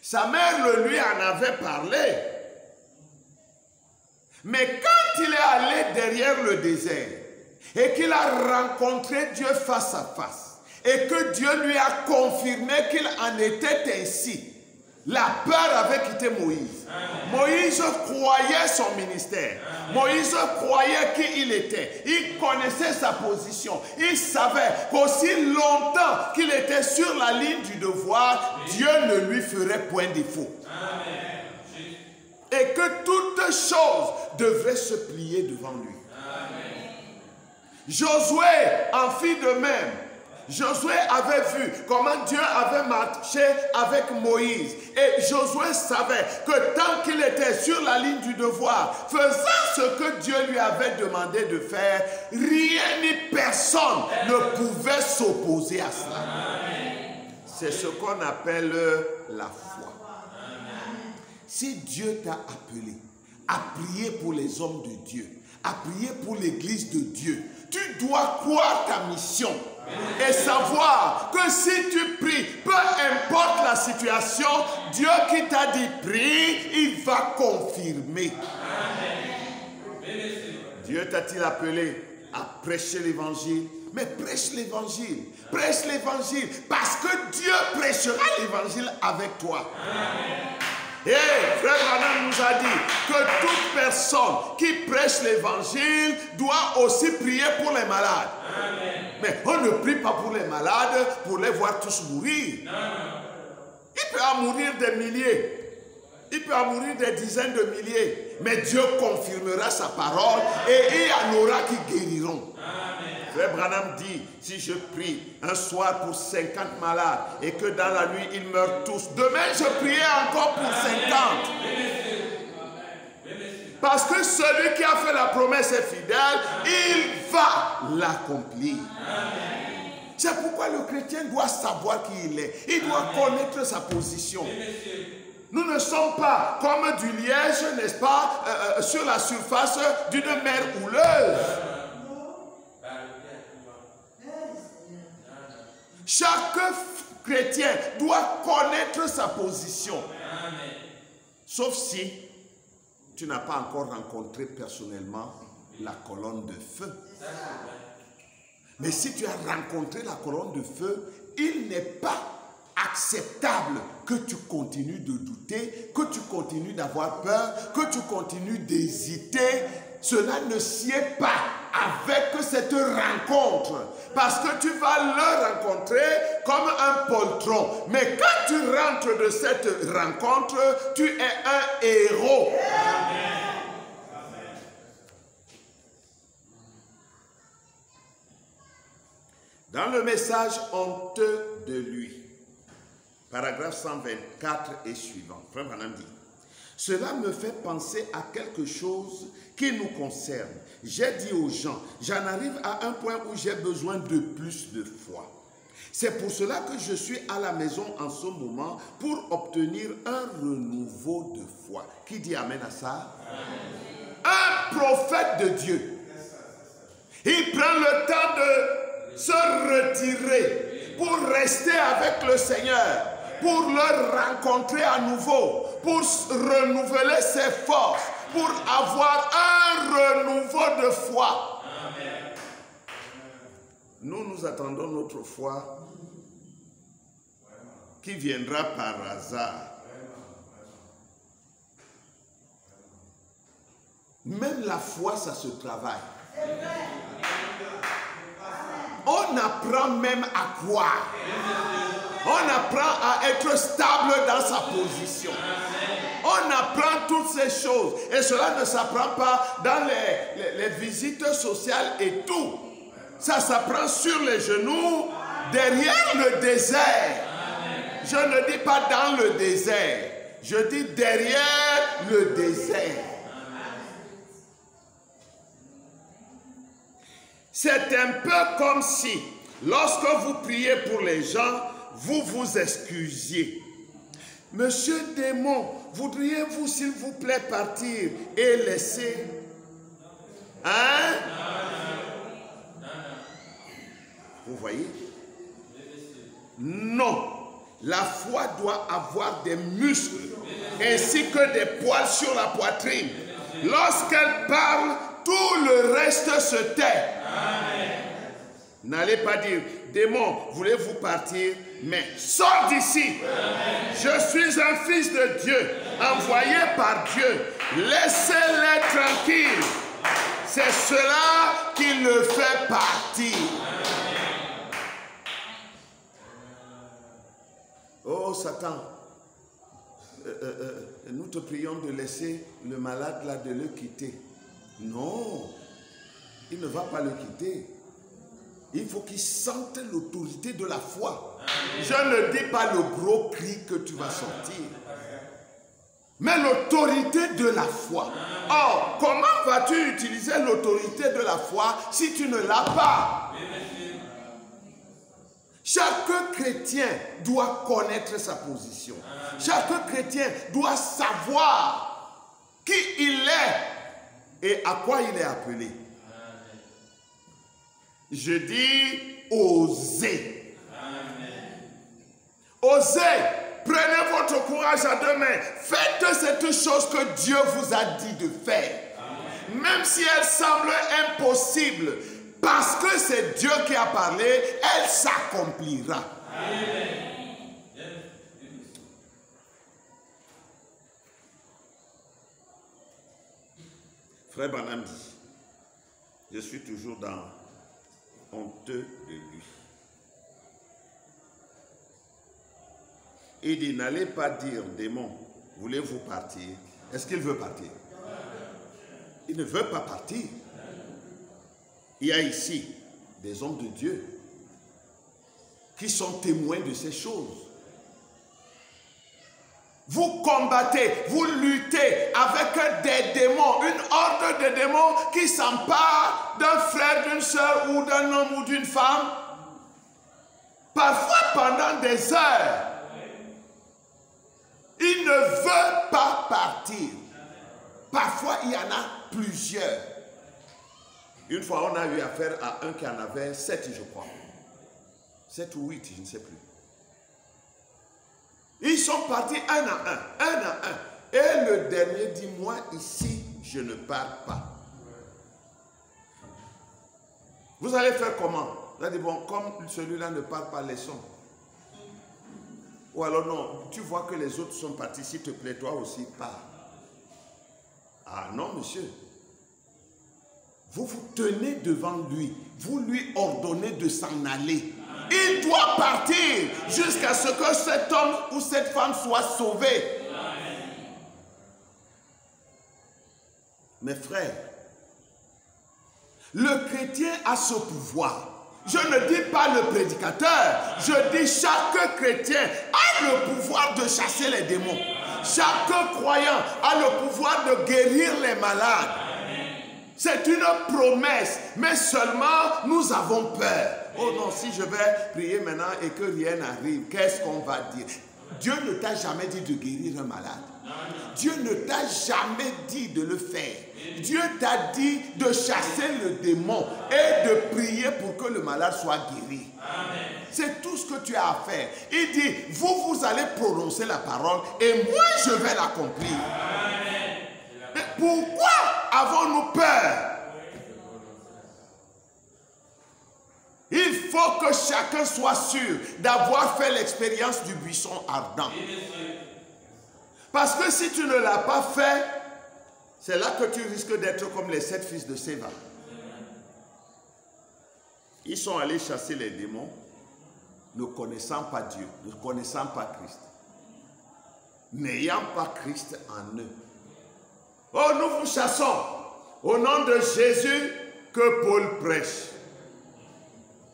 Sa mère lui en avait parlé. Mais quand il est allé derrière le désert et qu'il a rencontré Dieu face à face et que Dieu lui a confirmé qu'il en était ainsi, la peur avait quitté Moïse. Moïse croyait son ministère. Moïse croyait qui il était. Il connaissait sa position. Il savait qu'aussi longtemps qu'il était sur la ligne du devoir, Dieu ne lui ferait point défaut. Et que toutes choses devraient se plier devant lui. Josué en fit de même. Josué avait vu comment Dieu avait marché avec Moïse. Et Josué savait que tant qu'il était sur la ligne du devoir, faisant ce que Dieu lui avait demandé de faire, rien ni personne ne pouvait s'opposer à cela. C'est ce qu'on appelle la foi. Si Dieu t'a appelé à prier pour les hommes de Dieu, à prier pour l'église de Dieu, tu dois croire ta mission et savoir que si tu pries, peu importe la situation, Dieu qui t'a dit prie, il va confirmer. Dieu t'a-t-il appelé à prêcher l'évangile? Mais prêche l'évangile parce que Dieu prêchera l'évangile avec toi. Et Frère Branham nous a dit que toute personne qui prêche l'évangile doit aussi prier pour les malades. Amen. Mais on ne prie pas pour les malades pour les voir tous mourir. Il peut en mourir des milliers. Il peut en mourir des dizaines de milliers. Mais Dieu confirmera sa parole et il y en aura qui guériront. Frère Branham dit, si je prie un soir pour 50 malades et que dans la nuit ils meurent tous, demain je prierai encore pour 50. Parce que celui qui a fait la promesse est fidèle, il va l'accomplir. C'est pourquoi le chrétien doit savoir qui il est. Il doit connaître sa position. Nous ne sommes pas comme du liège, n'est-ce pas, sur la surface d'une mer houleuse. Chaque chrétien doit connaître sa position. Sauf si tu n'as pas encore rencontré personnellement la colonne de feu. Mais si tu as rencontré la colonne de feu, il n'est pas acceptable que tu continues de douter, que tu continues d'avoir peur, que tu continues d'hésiter. Cela ne sied pas avec cette rencontre. Parce que tu vas le rencontrer comme un poltron. Mais quand tu rentres de cette rencontre, tu es un héros. Amen. Dans le message honteux de lui, paragraphe 124 et suivant, Frère Branham dit: cela me fait penser à quelque chose qui nous concerne. J'ai dit aux gens, j'en arrive à un point où j'ai besoin de plus de foi. C'est pour cela que je suis à la maison en ce moment pour obtenir un renouveau de foi. Qui dit amen à ça? Amen. Un prophète de Dieu, il prend le temps de se retirer pour rester avec le Seigneur, pour le rencontrer à nouveau, pour renouveler ses forces, pour avoir un renouveau de foi. Amen. Nous attendons notre foi qui viendra par hasard. Même la foi, ça se travaille. On apprend même à croire. On apprend à être stable dans sa position. On apprend toutes ces choses. Et cela ne s'apprend pas dans les visites sociales et tout. Ça s'apprend sur les genoux, derrière le désert. Je ne dis pas dans le désert. Je dis derrière le désert. C'est un peu comme si, lorsque vous priez pour les gens, vous vous excusiez. Monsieur Démon, voudriez-vous s'il vous plaît partir et laisser? Hein? Vous voyez? Non. La foi doit avoir des muscles ainsi que des poils sur la poitrine. Lorsqu'elle parle, tout le reste se tait. N'allez pas dire, démon, voulez-vous partir? Mais sors d'ici. Je suis un fils de Dieu, envoyé par Dieu. Laissez-les tranquilles. C'est cela qui le fait partir. Oh Satan, nous te prions de laisser le malade là, de le quitter. Non, il ne va pas le quitter. Il faut qu'il sente l'autorité de la foi. Je ne dis pas le gros cri que tu vas sortir, mais l'autorité de la foi. Or, comment vas-tu utiliser l'autorité de la foi si tu ne l'as pas? Chaque chrétien doit connaître sa position. Chaque chrétien doit savoir qui il est et à quoi il est appelé. Je dis osez. Osez. Prenez votre courage à deux mains. Faites cette chose que Dieu vous a dit de faire. Même si elle semble impossible. Parce que c'est Dieu qui a parlé, elle s'accomplira. Frère Branham dit, je suis toujours dans honteux de lui. Il dit, n'allez pas dire, démon, voulez-vous partir? Est-ce qu'il veut partir? Il ne veut pas partir. Il y a ici des hommes de Dieu qui sont témoins de ces choses. Vous combattez, vous luttez avec des démons, une horde de démons qui s'emparent d'un frère, d'une soeur ou d'un homme ou d'une femme. Parfois pendant des heures. Il ne veut pas partir. Parfois il y en a plusieurs. Une fois on a eu affaire à un qui en avait 7 je crois. 7 ou 8, je ne sais plus. Ils sont partis un à un. Et le dernier dit, moi ici, je ne pars pas. Vous allez faire comment? Vous allez dire, bon, comme celui-là ne part pas, laissons. Ou alors non, tu vois que les autres sont partis, s'il te plaît, toi aussi, pars. Ah non, monsieur. Vous vous tenez devant lui, vous lui ordonnez de s'en aller. Il doit partir jusqu'à ce que cet homme ou cette femme soit sauvé. Mes frères, le chrétien a ce pouvoir. Je ne dis pas le prédicateur, je dis chaque chrétien a le pouvoir de chasser les démons. Chaque croyant a le pouvoir de guérir les malades. C'est une promesse, mais seulement nous avons peur. Oh non, si je vais prier maintenant et que rien n'arrive, qu'est-ce qu'on va dire? Dieu ne t'a jamais dit de guérir un malade. Dieu ne t'a jamais dit de le faire. Dieu t'a dit de chasser le démon et de prier pour que le malade soit guéri. C'est tout ce que tu as à faire. Il dit, vous allez prononcer la parole et moi je vais l'accomplir. Mais pourquoi avons-nous peur? Il faut que chacun soit sûr d'avoir fait l'expérience du buisson ardent. Parce que si tu ne l'as pas fait, c'est là que tu risques d'être comme les 7 fils de Séva. Ils sont allés chasser les démons, ne connaissant pas Dieu, ne connaissant pas Christ. N'ayant pas Christ en eux. Oh, nous vous chassons au nom de Jésus que Paul prêche.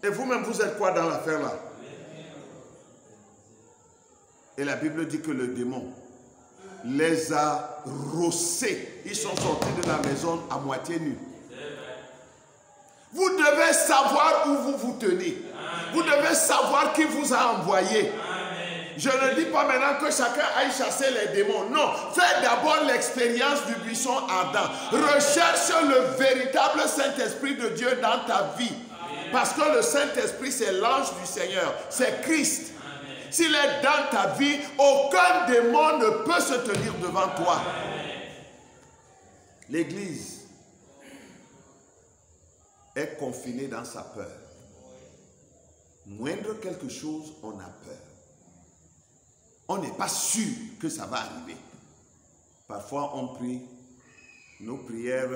Et vous-même, vous êtes quoi dans l'affaire là? Et la Bible dit que le démon les a rossés. Ils sont sortis de la maison à moitié nus. Vous devez savoir où vous vous tenez. Vous devez savoir qui vous a envoyé. Je ne dis pas maintenant que chacun aille chasser les démons. Non, fais d'abord l'expérience du buisson ardent. Recherche le véritable Saint-Esprit de Dieu dans ta vie. Parce que le Saint-Esprit, c'est l'ange du Seigneur. C'est Christ. S'il est dans ta vie, aucun démon ne peut se tenir devant toi. L'Église est confinée dans sa peur. Moindre quelque chose, on a peur. On n'est pas sûr que ça va arriver. Parfois, on prie nos prières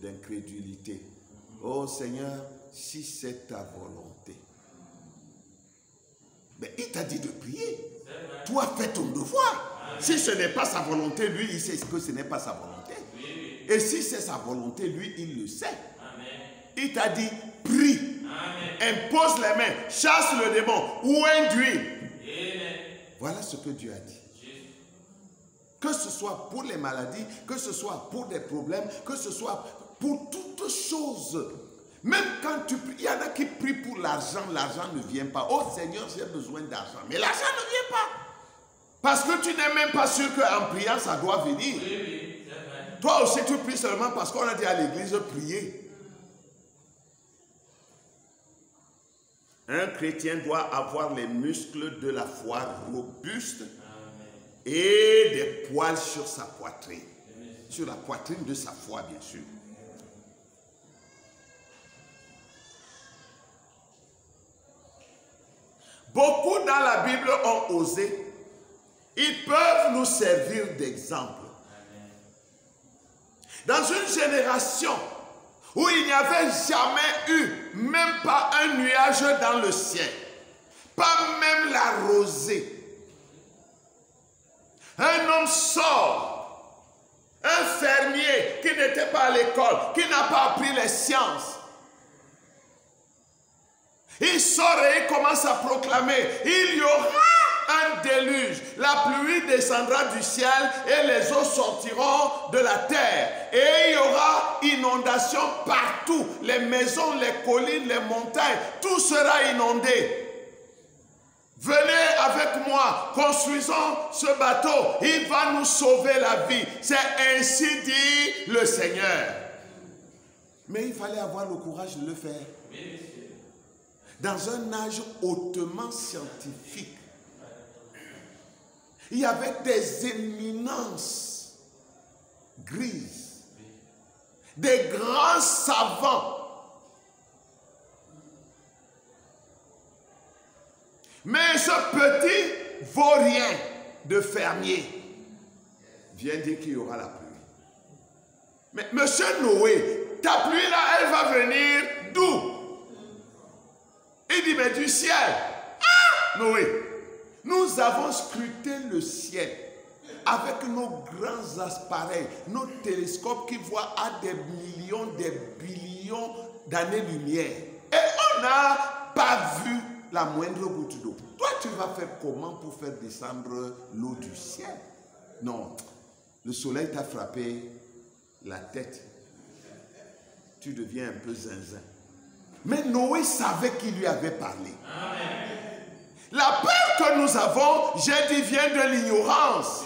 d'incrédulité. Oh Seigneur, si c'est ta volonté. Mais il t'a dit de prier. Toi, fais ton devoir. Si ce n'est pas sa volonté, lui, il sait que ce n'est pas sa volonté. Et si c'est sa volonté, lui, il le sait. Il t'a dit, prie. Impose les mains, chasse le démon ou induis. Voilà ce que Dieu a dit. Que ce soit pour les maladies, que ce soit pour des problèmes, que ce soit pour toutes choses. Même quand tu pries, il y en a qui prient pour l'argent, l'argent ne vient pas. Oh Seigneur, j'ai besoin d'argent. Mais l'argent ne vient pas. Parce que tu n'es même pas sûr qu'en priant, ça doit venir. Toi aussi, tu pries seulement parce qu'on a dit à l'église, prier. Un chrétien doit avoir les muscles de la foi robustes et des poils sur sa poitrine. Sur la poitrine de sa foi, bien sûr. Beaucoup dans la Bible ont osé. Ils peuvent nous servir d'exemple. Dans une génération où il n'y avait jamais eu, même pas un nuage dans le ciel, pas même la rosée. Un homme sort, un fermier qui n'était pas à l'école, qui n'a pas appris les sciences. Il sort et il commence à proclamer, il y aura un déluge. La pluie descendra du ciel et les eaux sortiront de la terre. Et il y aura inondation partout. Les maisons, les collines, les montagnes, tout sera inondé. Venez avec moi, construisons ce bateau. Il va nous sauver la vie. C'est ainsi dit le Seigneur. Mais il fallait avoir le courage de le faire. Dans un âge hautement scientifique, il y avait des éminences grises, des grands savants. Mais ce petit vaurien de fermier vient dire qu'il y aura la pluie. Mais monsieur Noé, ta pluie là, elle va venir d'où? Il dit, mais du ciel. Ah, Noé, nous avons scruté le ciel avec nos grands appareils, nos télescopes qui voient à des millions, des billions d'années-lumière. Et on n'a pas vu la moindre goutte d'eau. Toi, tu vas faire comment pour faire descendre l'eau du ciel? Non, le soleil t'a frappé la tête. Tu deviens un peu zinzin. Mais Noé savait qui lui avait parlé. Amen. La peur que nous avons, j'ai dit, vient de l'ignorance.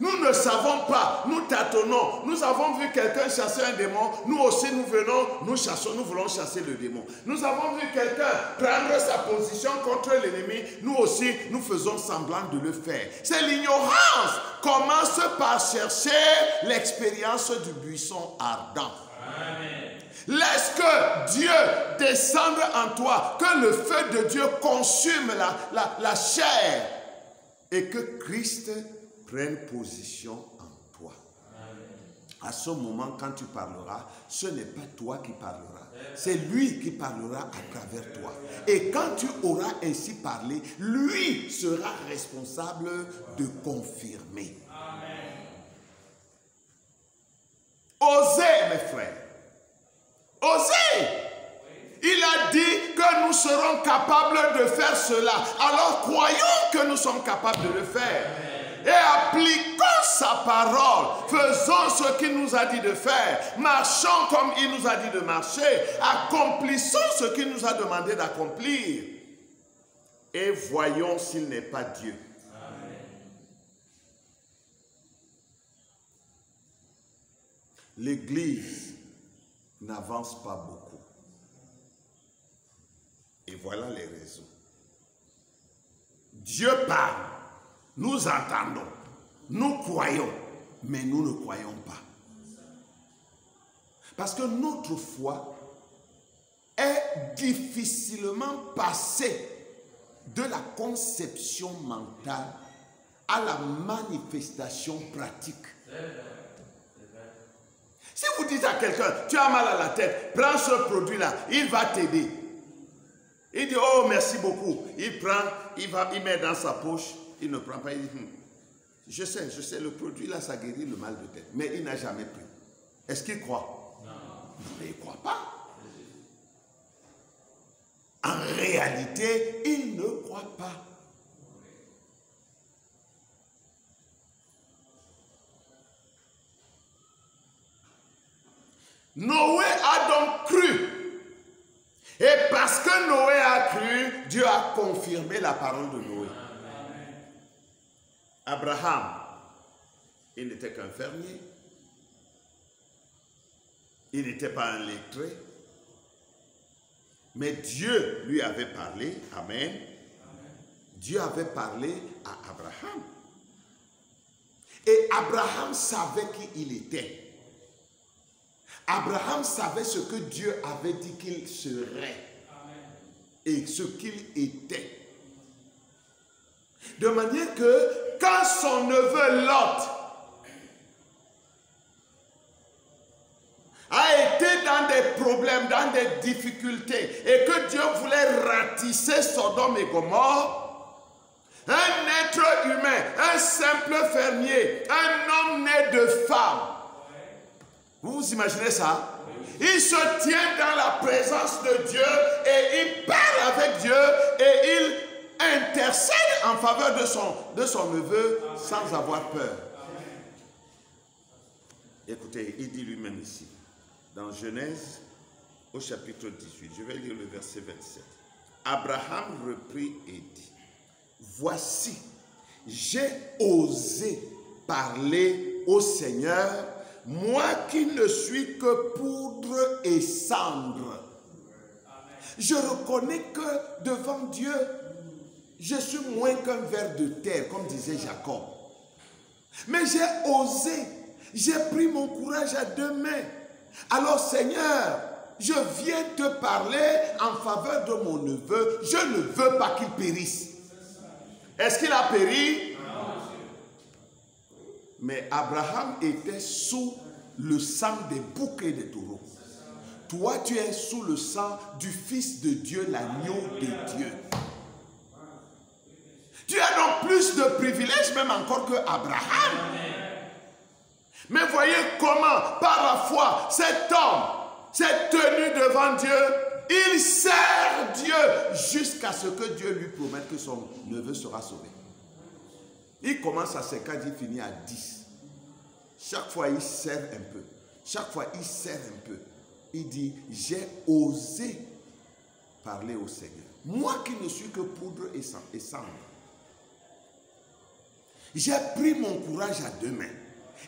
Nous ne savons pas, nous tâtonnons. Nous avons vu quelqu'un chasser un démon. Nous aussi, nous venons, nous chassons, nous voulons chasser le démon. Nous avons vu quelqu'un prendre sa position contre l'ennemi. Nous aussi, nous faisons semblant de le faire. C'est l'ignorance. Commence par chercher l'expérience du buisson ardent. Amen. Laisse que Dieu descende en toi, que le feu de Dieu consume la chair et que Christ prenne position en toi. Amen. À ce moment, quand tu parleras, ce n'est pas toi qui parleras, c'est lui qui parlera à travers toi. Et quand tu auras ainsi parlé, lui sera responsable de confirmer. Amen. Osez, mes frères. Osez! Il a dit que nous serons capables de faire cela. Alors croyons que nous sommes capables de le faire. Et appliquons sa parole. Faisons ce qu'il nous a dit de faire. Marchons comme il nous a dit de marcher. Accomplissons ce qu'il nous a demandé d'accomplir. Et voyons s'il n'est pas Dieu. Amen. L'Église n'avance pas beaucoup. Et voilà les raisons. Dieu parle, nous entendons, nous croyons, mais nous ne croyons pas. Parce que notre foi est difficilement passée de la conception mentale à la manifestation pratique. Si vous dites à quelqu'un, tu as mal à la tête, prends ce produit-là, il va t'aider. Il dit, oh merci beaucoup. Il prend, il met dans sa poche, il ne prend pas, il dit, je sais, le produit-là, ça guérit le mal de tête. Mais il n'a jamais pris. Est-ce qu'il croit? Non. Mais il ne croit pas. En réalité, il ne croit pas. Noé a donc cru. Et parce que Noé a cru, Dieu a confirmé la parole de Noé. Amen. Abraham, il n'était qu'un fermier. Il n'était pas un lettré. Mais Dieu lui avait parlé. Amen. Amen. Dieu avait parlé à Abraham. Et Abraham savait qui il était. Abraham savait ce que Dieu avait dit qu'il serait. Amen. Et ce qu'il était. De manière que quand son neveu Lot a été dans des problèmes, dans des difficultés, et que Dieu voulait ratisser Sodome et Gomorrhe, un être humain, un simple fermier, un homme né de femme, vous vous imaginez ça? Il se tient dans la présence de Dieu et il parle avec Dieu et il intercède en faveur de son neveu sans avoir peur. Écoutez, il dit lui-même ici, dans Genèse, au chapitre 18, je vais lire le verset 27. Abraham reprit et dit, voici, j'ai osé parler au Seigneur, moi qui ne suis que poudre et cendre. Je reconnais que devant Dieu, je suis moins qu'un ver de terre, comme disait Jacob. Mais j'ai osé, j'ai pris mon courage à deux mains. Alors Seigneur, je viens te parler en faveur de mon neveu. Je ne veux pas qu'il périsse. Est-ce qu'il a péri? Mais Abraham était sous le sang des boucs et des taureaux. Toi, tu es sous le sang du Fils de Dieu, l'agneau de Dieu. Tu as donc plus de privilèges même encore que Abraham. Mais voyez comment, par la foi, cet homme s'est tenu devant Dieu. Il sert Dieu jusqu'à ce que Dieu lui promette que son neveu sera sauvé. Il commence à 50, il finit à 10. Chaque fois, il sert un peu. Chaque fois, il sert un peu. Il dit, j'ai osé parler au Seigneur. Moi qui ne suis que poudre et cendre. J'ai pris mon courage à deux mains.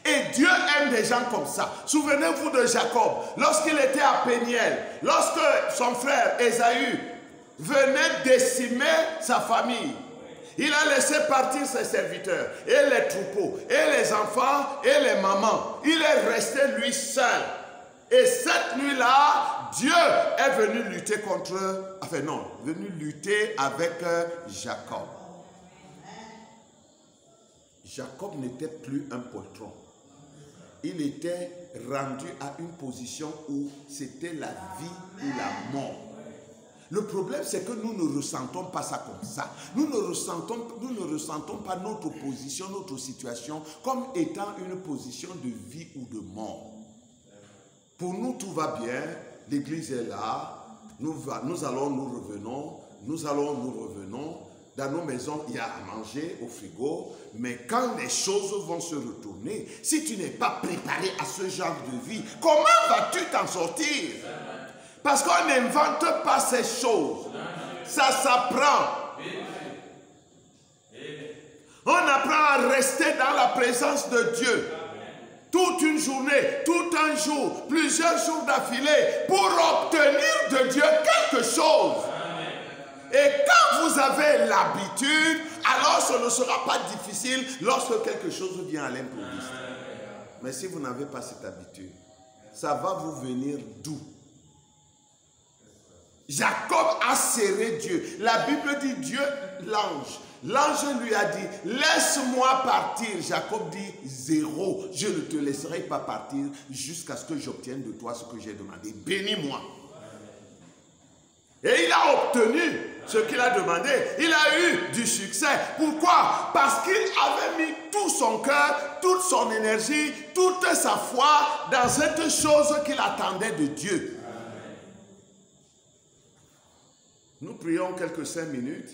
Et Dieu aime des gens comme ça. Souvenez-vous de Jacob, lorsqu'il était à Péniel, lorsque son frère Ésaü venait décimer sa famille, il a laissé partir ses serviteurs, et les troupeaux, et les enfants, et les mamans. Il est resté lui seul. Et cette nuit-là, Dieu est venu lutter contre, enfin non, venu lutter avec Jacob. Jacob n'était plus un poltron. Il était rendu à une position où c'était la vie ou la mort. Le problème, c'est que nous ne ressentons pas ça comme ça. Nous ne ressentons pas notre position, notre situation comme étant une position de vie ou de mort. Pour nous, tout va bien. L'église est là. Nous allons, nous revenons. Nous allons, nous revenons. Dans nos maisons, il y a à manger au frigo. Mais quand les choses vont se retourner, si tu n'es pas préparé à ce genre de vie, comment vas-tu t'en sortir? Parce qu'on n'invente pas ces choses. Ça s'apprend. On apprend à rester dans la présence de Dieu. Toute une journée, tout un jour, plusieurs jours d'affilée pour obtenir de Dieu quelque chose. Et quand vous avez l'habitude, alors ce ne sera pas difficile lorsque quelque chose vient à l'improviste. Mais si vous n'avez pas cette habitude, ça va vous venir d'où? Jacob a serré Dieu. La Bible dit Dieu, l'ange. L'ange lui a dit, laisse-moi partir. Jacob dit, zéro, je ne te laisserai pas partir jusqu'à ce que j'obtienne de toi ce que j'ai demandé. Bénis-moi. Et il a obtenu ce qu'il a demandé. Il a eu du succès. Pourquoi? Parce qu'il avait mis tout son cœur, toute son énergie, toute sa foi dans cette chose qu'il attendait de Dieu. Nous prions quelques 5 minutes.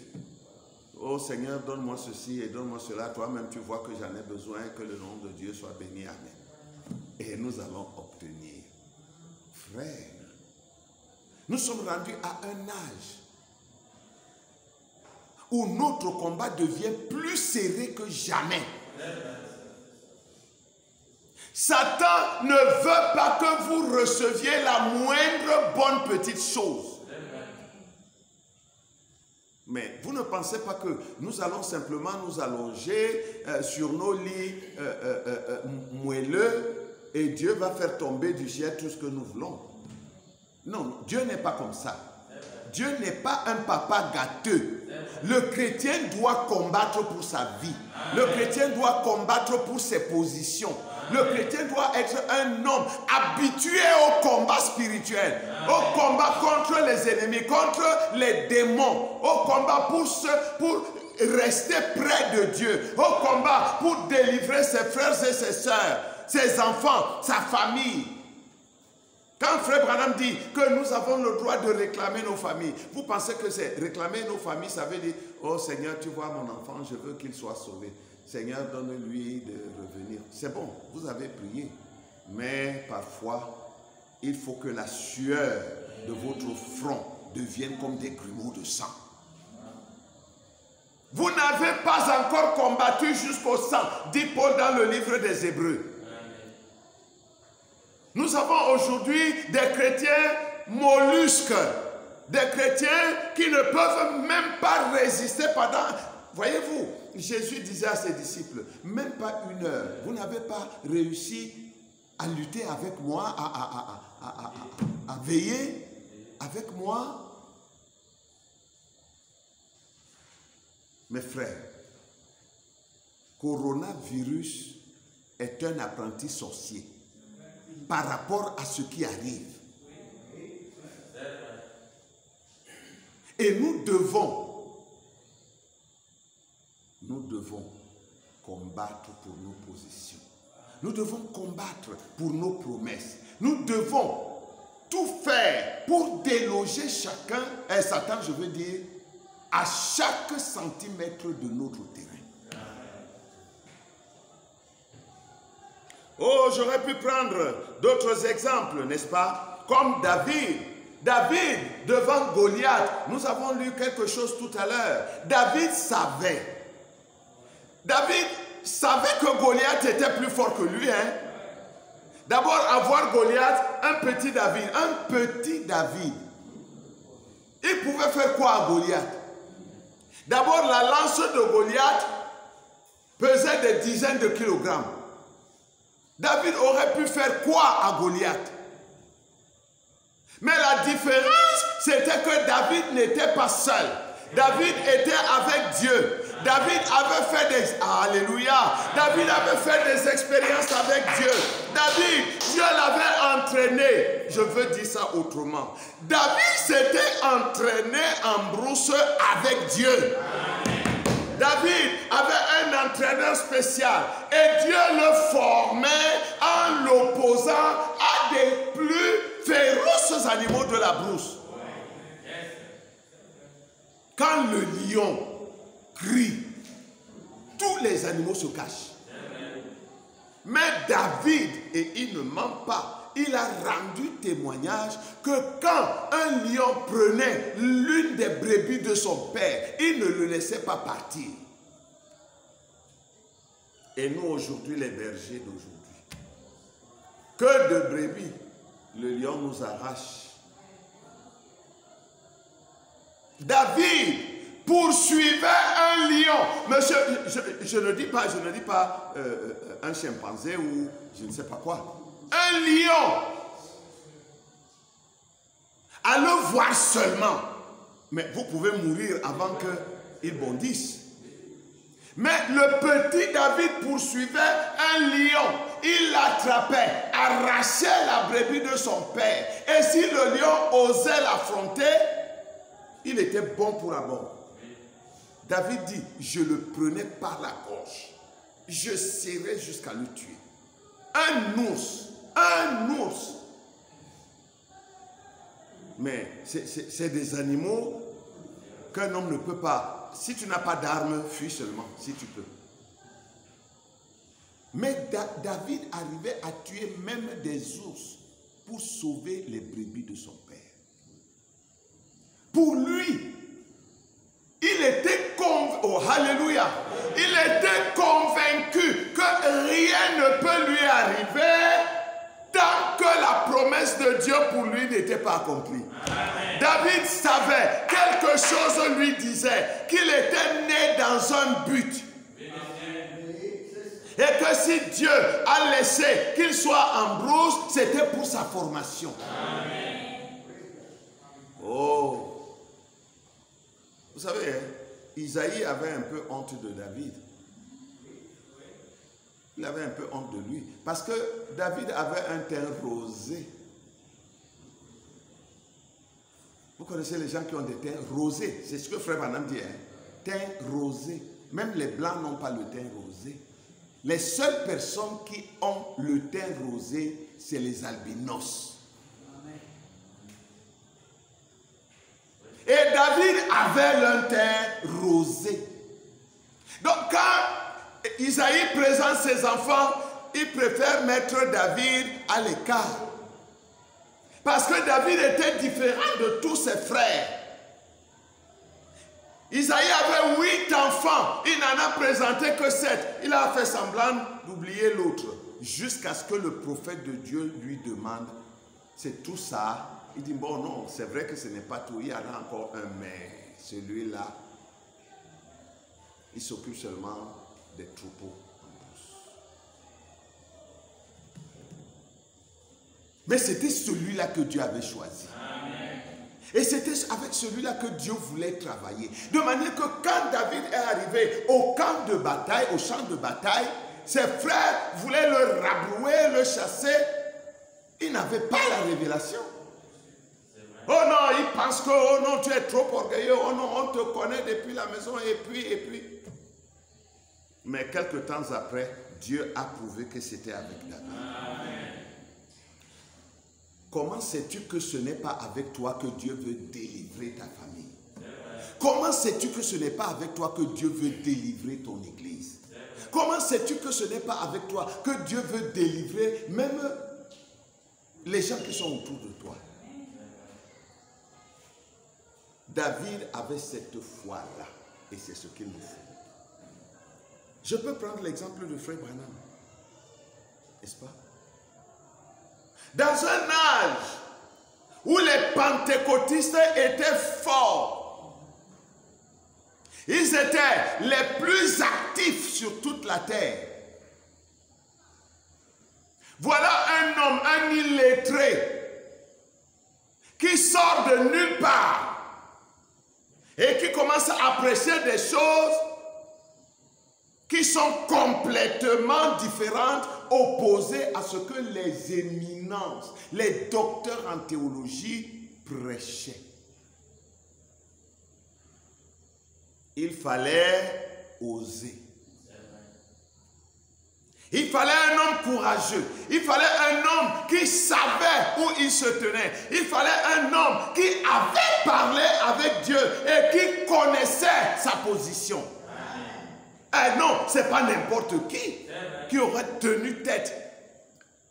Oh Seigneur, donne-moi ceci et donne-moi cela. Toi-même, tu vois que j'en ai besoin, que le nom de Dieu soit béni. Amen. Et nous allons obtenir. Frère, nous sommes rendus à un âge où notre combat devient plus serré que jamais. Satan ne veut pas que vous receviez la moindre bonne petite chose. Mais vous ne pensez pas que nous allons simplement nous allonger sur nos lits moelleux et Dieu va faire tomber du ciel tout ce que nous voulons. Non, Dieu n'est pas comme ça. Dieu n'est pas un papa gâteux. Le chrétien doit combattre pour sa vie. Le chrétien doit combattre pour ses positions. Le chrétien doit être un homme habitué au combat spirituel, au combat contre les ennemis, contre les démons, au combat pour rester près de Dieu, au combat pour délivrer ses frères et ses sœurs, ses enfants, sa famille. Quand Frère Branham dit que nous avons le droit de réclamer nos familles, vous pensez que c'est réclamer nos familles, ça veut dire, oh Seigneur, tu vois mon enfant, je veux qu'il soit sauvé. Seigneur, donne-lui de revenir. C'est bon, vous avez prié. Mais parfois, il faut que la sueur de votre front devienne comme des grumeaux de sang. Vous n'avez pas encore combattu jusqu'au sang, dit Paul dans le livre des Hébreux. Nous avons aujourd'hui des chrétiens mollusques, des chrétiens qui ne peuvent même pas résister pendant... Voyez-vous, Jésus disait à ses disciples, même pas une heure, vous n'avez pas réussi à lutter avec moi, à veiller avec moi. Mes frères, coronavirus est un apprenti sorcier par rapport à ce qui arrive. Et nous devons combattre pour nos positions. Nous devons combattre pour nos promesses. Nous devons tout faire pour déloger chacun, et Satan, je veux dire, à chaque centimètre de notre terrain. Oh, j'aurais pu prendre d'autres exemples, n'est-ce pas? Comme David. David, devant Goliath, nous avons lu quelque chose tout à l'heure. David savait que Goliath était plus fort que lui. Hein? D'abord, avoir Goliath, un petit David. Il pouvait faire quoi à Goliath? D'abord, la lance de Goliath pesait des dizaines de kilogrammes. David aurait pu faire quoi à Goliath? Mais la différence, c'était que David n'était pas seul. David était avec Dieu. David avait fait des... Alléluia! David avait fait des expériences avec Dieu. Dieu l'avait entraîné. Je veux dire ça autrement. David s'était entraîné en brousse avec Dieu. David avait un entraîneur spécial et Dieu le formait en l'opposant à des plus féroces animaux de la brousse. Quand le lion crie, tous les animaux se cachent. Mais David, et il ne ment pas, il a rendu témoignage que quand un lion prenait l'une des brebis de son père, il ne le laissait pas partir. Et nous aujourd'hui, les bergers d'aujourd'hui, que de brebis le lion nous arrache. David poursuivait un lion. Monsieur, je ne dis pas un chimpanzé ou je ne sais pas quoi. Un lion. À le voir seulement. Mais vous pouvez mourir avant qu'il bondisse. Mais le petit David poursuivait un lion. Il l'attrapait, arrachait la brebis de son père. Et si le lion osait l'affronter, il était bon pour la mort. David dit, je le prenais par la gorge. Je serrais jusqu'à le tuer. Un ours. Mais c'est des animaux qu'un homme ne peut pas. Si tu n'as pas d'armes, fuis seulement, si tu peux. Mais David arrivait à tuer même des ours pour sauver les brebis de son père. Pour lui, il était convaincu, oh alléluia, il était convaincu que rien ne peut lui arriver tant que la promesse de Dieu pour lui n'était pas accomplie. Amen. David savait, quelque chose lui disait qu'il était né dans un but. Et que si Dieu a laissé qu'il soit en brousse, c'était pour sa formation. Amen. Oh. Vous savez, hein, Isaïe avait un peu honte de David. Il avait un peu honte de lui. Parce que David avait un teint rosé. Vous connaissez les gens qui ont des teints rosés. C'est ce que Frère Branham dit. Hein? Teint rosé. Même les blancs n'ont pas le teint rosé. Les seules personnes qui ont le teint rosé, c'est les albinos. David avait leur terre rosée. Donc quand Isaïe présente ses enfants, il préfère mettre David à l'écart. Parce que David était différent de tous ses frères. Isaïe avait 8 enfants, il n'en a présenté que 7. Il a fait semblant d'oublier l'autre. Jusqu'à ce que le prophète de Dieu lui demande, c'est tout ça? Il dit, bon non, c'est vrai que ce n'est pas tout, il y en a encore un, mais celui-là, il s'occupe seulement des troupeaux en brousse. Mais c'était celui-là que Dieu avait choisi. Amen. Et c'était avec celui-là que Dieu voulait travailler. De manière que quand David est arrivé au camp de bataille, au champ de bataille, ses frères voulaient le rabrouer, le chasser. Ils n'avaient pas la révélation. Oh non, ils pensent que, oh non, tu es trop orgueilleux, oh non, on te connaît depuis la maison, et puis. Mais quelques temps après, Dieu a prouvé que c'était avec David. Amen. Comment sais-tu que ce n'est pas avec toi que Dieu veut délivrer ta famille? Comment sais-tu que ce n'est pas avec toi que Dieu veut délivrer ton église? Comment sais-tu que ce n'est pas avec toi que Dieu veut délivrer même les gens qui sont autour de toi? David avait cette foi-là et c'est ce qu'il nous faut. Je peux prendre l'exemple de Frère Branham, n'est-ce pas? Dans un âge où les pentecôtistes étaient forts, ils étaient les plus actifs sur toute la terre. Voilà un homme, un illettré, qui sort de nulle part et qui commence à apprécier des choses qui sont complètement différentes, opposées à ce que les éminences, les docteurs en théologie prêchaient. Il fallait oser. Il fallait un homme courageux. Il fallait un homme qui savait où il se tenait. Il fallait un homme qui avait parlé avec Dieu et qui connaissait sa position. Eh non, ce n'est pas n'importe qui aurait tenu tête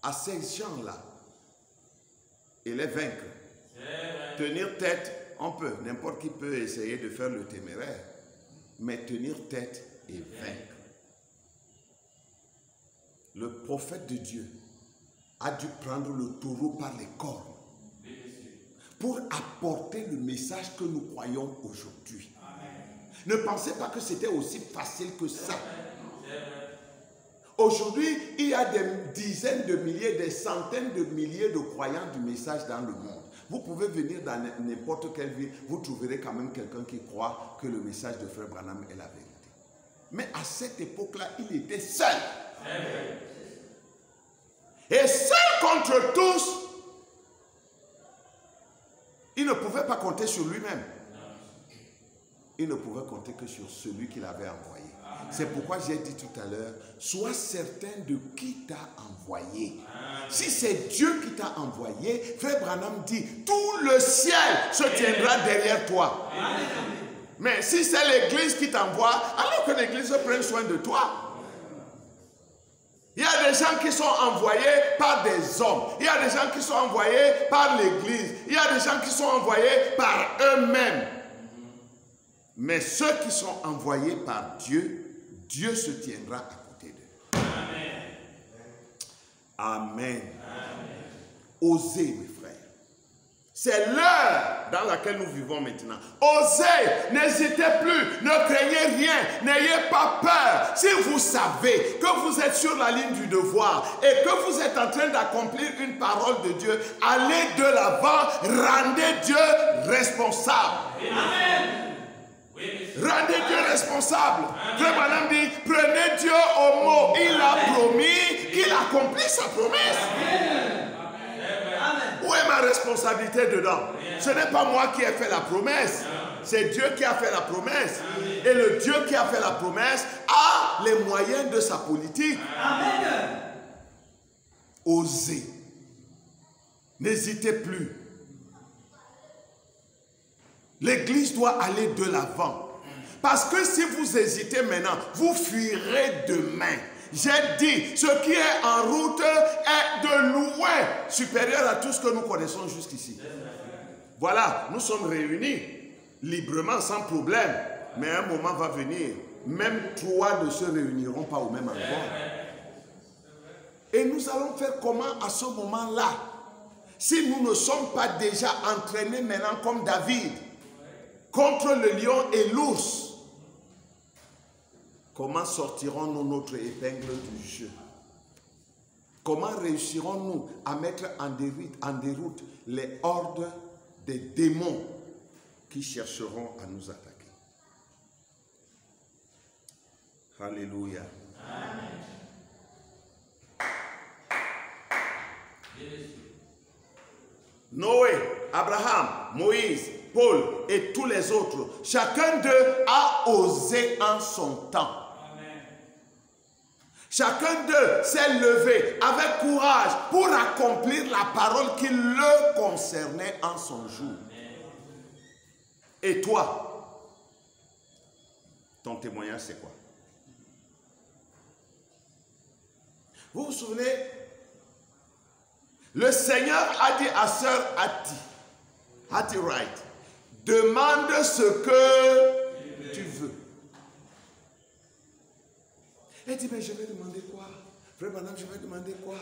à ces gens-là et les vaincre. Tenir tête, on peut, n'importe qui peut essayer de faire le téméraire, mais tenir tête et vaincre. Le prophète de Dieu a dû prendre le taureau par les cornes pour apporter le message que nous croyons aujourd'hui. Ne pensez pas que c'était aussi facile que ça. Aujourd'hui, il y a des dizaines de milliers, des centaines de milliers de croyants du message dans le monde. Vous pouvez venir dans n'importe quelle ville, vous trouverez quand même quelqu'un qui croit que le message de Frère Branham est la vérité. Mais à cette époque-là, il était seul. Et seul contre tous, il ne pouvait pas compter sur lui-même. Il ne pouvait compter que sur celui qu'il avait envoyé. C'est pourquoi j'ai dit tout à l'heure, sois certain de qui t'a envoyé. Si c'est Dieu qui t'a envoyé, Frère Branham dit, tout le ciel se tiendra derrière toi. Mais si c'est l'église qui t'envoie, alors que l'église prenne soin de toi. Il y a des gens qui sont envoyés par des hommes. Il y a des gens qui sont envoyés par l'église. Il y a des gens qui sont envoyés par eux-mêmes. Mais ceux qui sont envoyés par Dieu, Dieu se tiendra à côté d'eux. Amen. Amen. Osez, mes frères. C'est l'heure dans laquelle nous vivons maintenant. Osez, n'hésitez plus, ne craignez rien, n'ayez pas peur. Si vous savez que vous êtes sur la ligne du devoir et que vous êtes en train d'accomplir une parole de Dieu, allez de l'avant, rendez Dieu responsable. Amen. Rendez Dieu responsable. Frère Branham dit, prenez Dieu au mot. Il a promis qu'il accomplit sa promesse. Amen. Où est ma responsabilité dedans? Ce n'est pas moi qui ai fait la promesse. C'est Dieu qui a fait la promesse. Et le Dieu qui a fait la promesse a les moyens de sa politique. Amen. Osez. N'hésitez plus. L'église doit aller de l'avant. Parce que si vous hésitez maintenant, vous fuirez demain. J'ai dit, ce qui est en route est de loin supérieur à tout ce que nous connaissons jusqu'ici. Voilà, nous sommes réunis librement, sans problème. Mais un moment va venir, même trois ne se réuniront pas au même endroit. Et nous allons faire comment à ce moment-là? Si nous ne sommes pas déjà entraînés maintenant comme David contre le lion et l'ours, comment sortirons-nous notre épingle du jeu? Comment réussirons-nous à mettre en déroute les hordes des démons qui chercheront à nous attaquer? Alléluia. Amen. Noé, Abraham, Moïse, Paul et tous les autres, chacun d'eux a osé en son temps. Chacun d'eux s'est levé avec courage pour accomplir la parole qui le concernait en son jour. Et toi, ton témoignage c'est quoi? Vous vous souvenez? Le Seigneur a dit à sœur Hattie Wright, demande ce que tu veux. Elle dit, mais je vais demander quoi? Frère Branham, je vais demander quoi?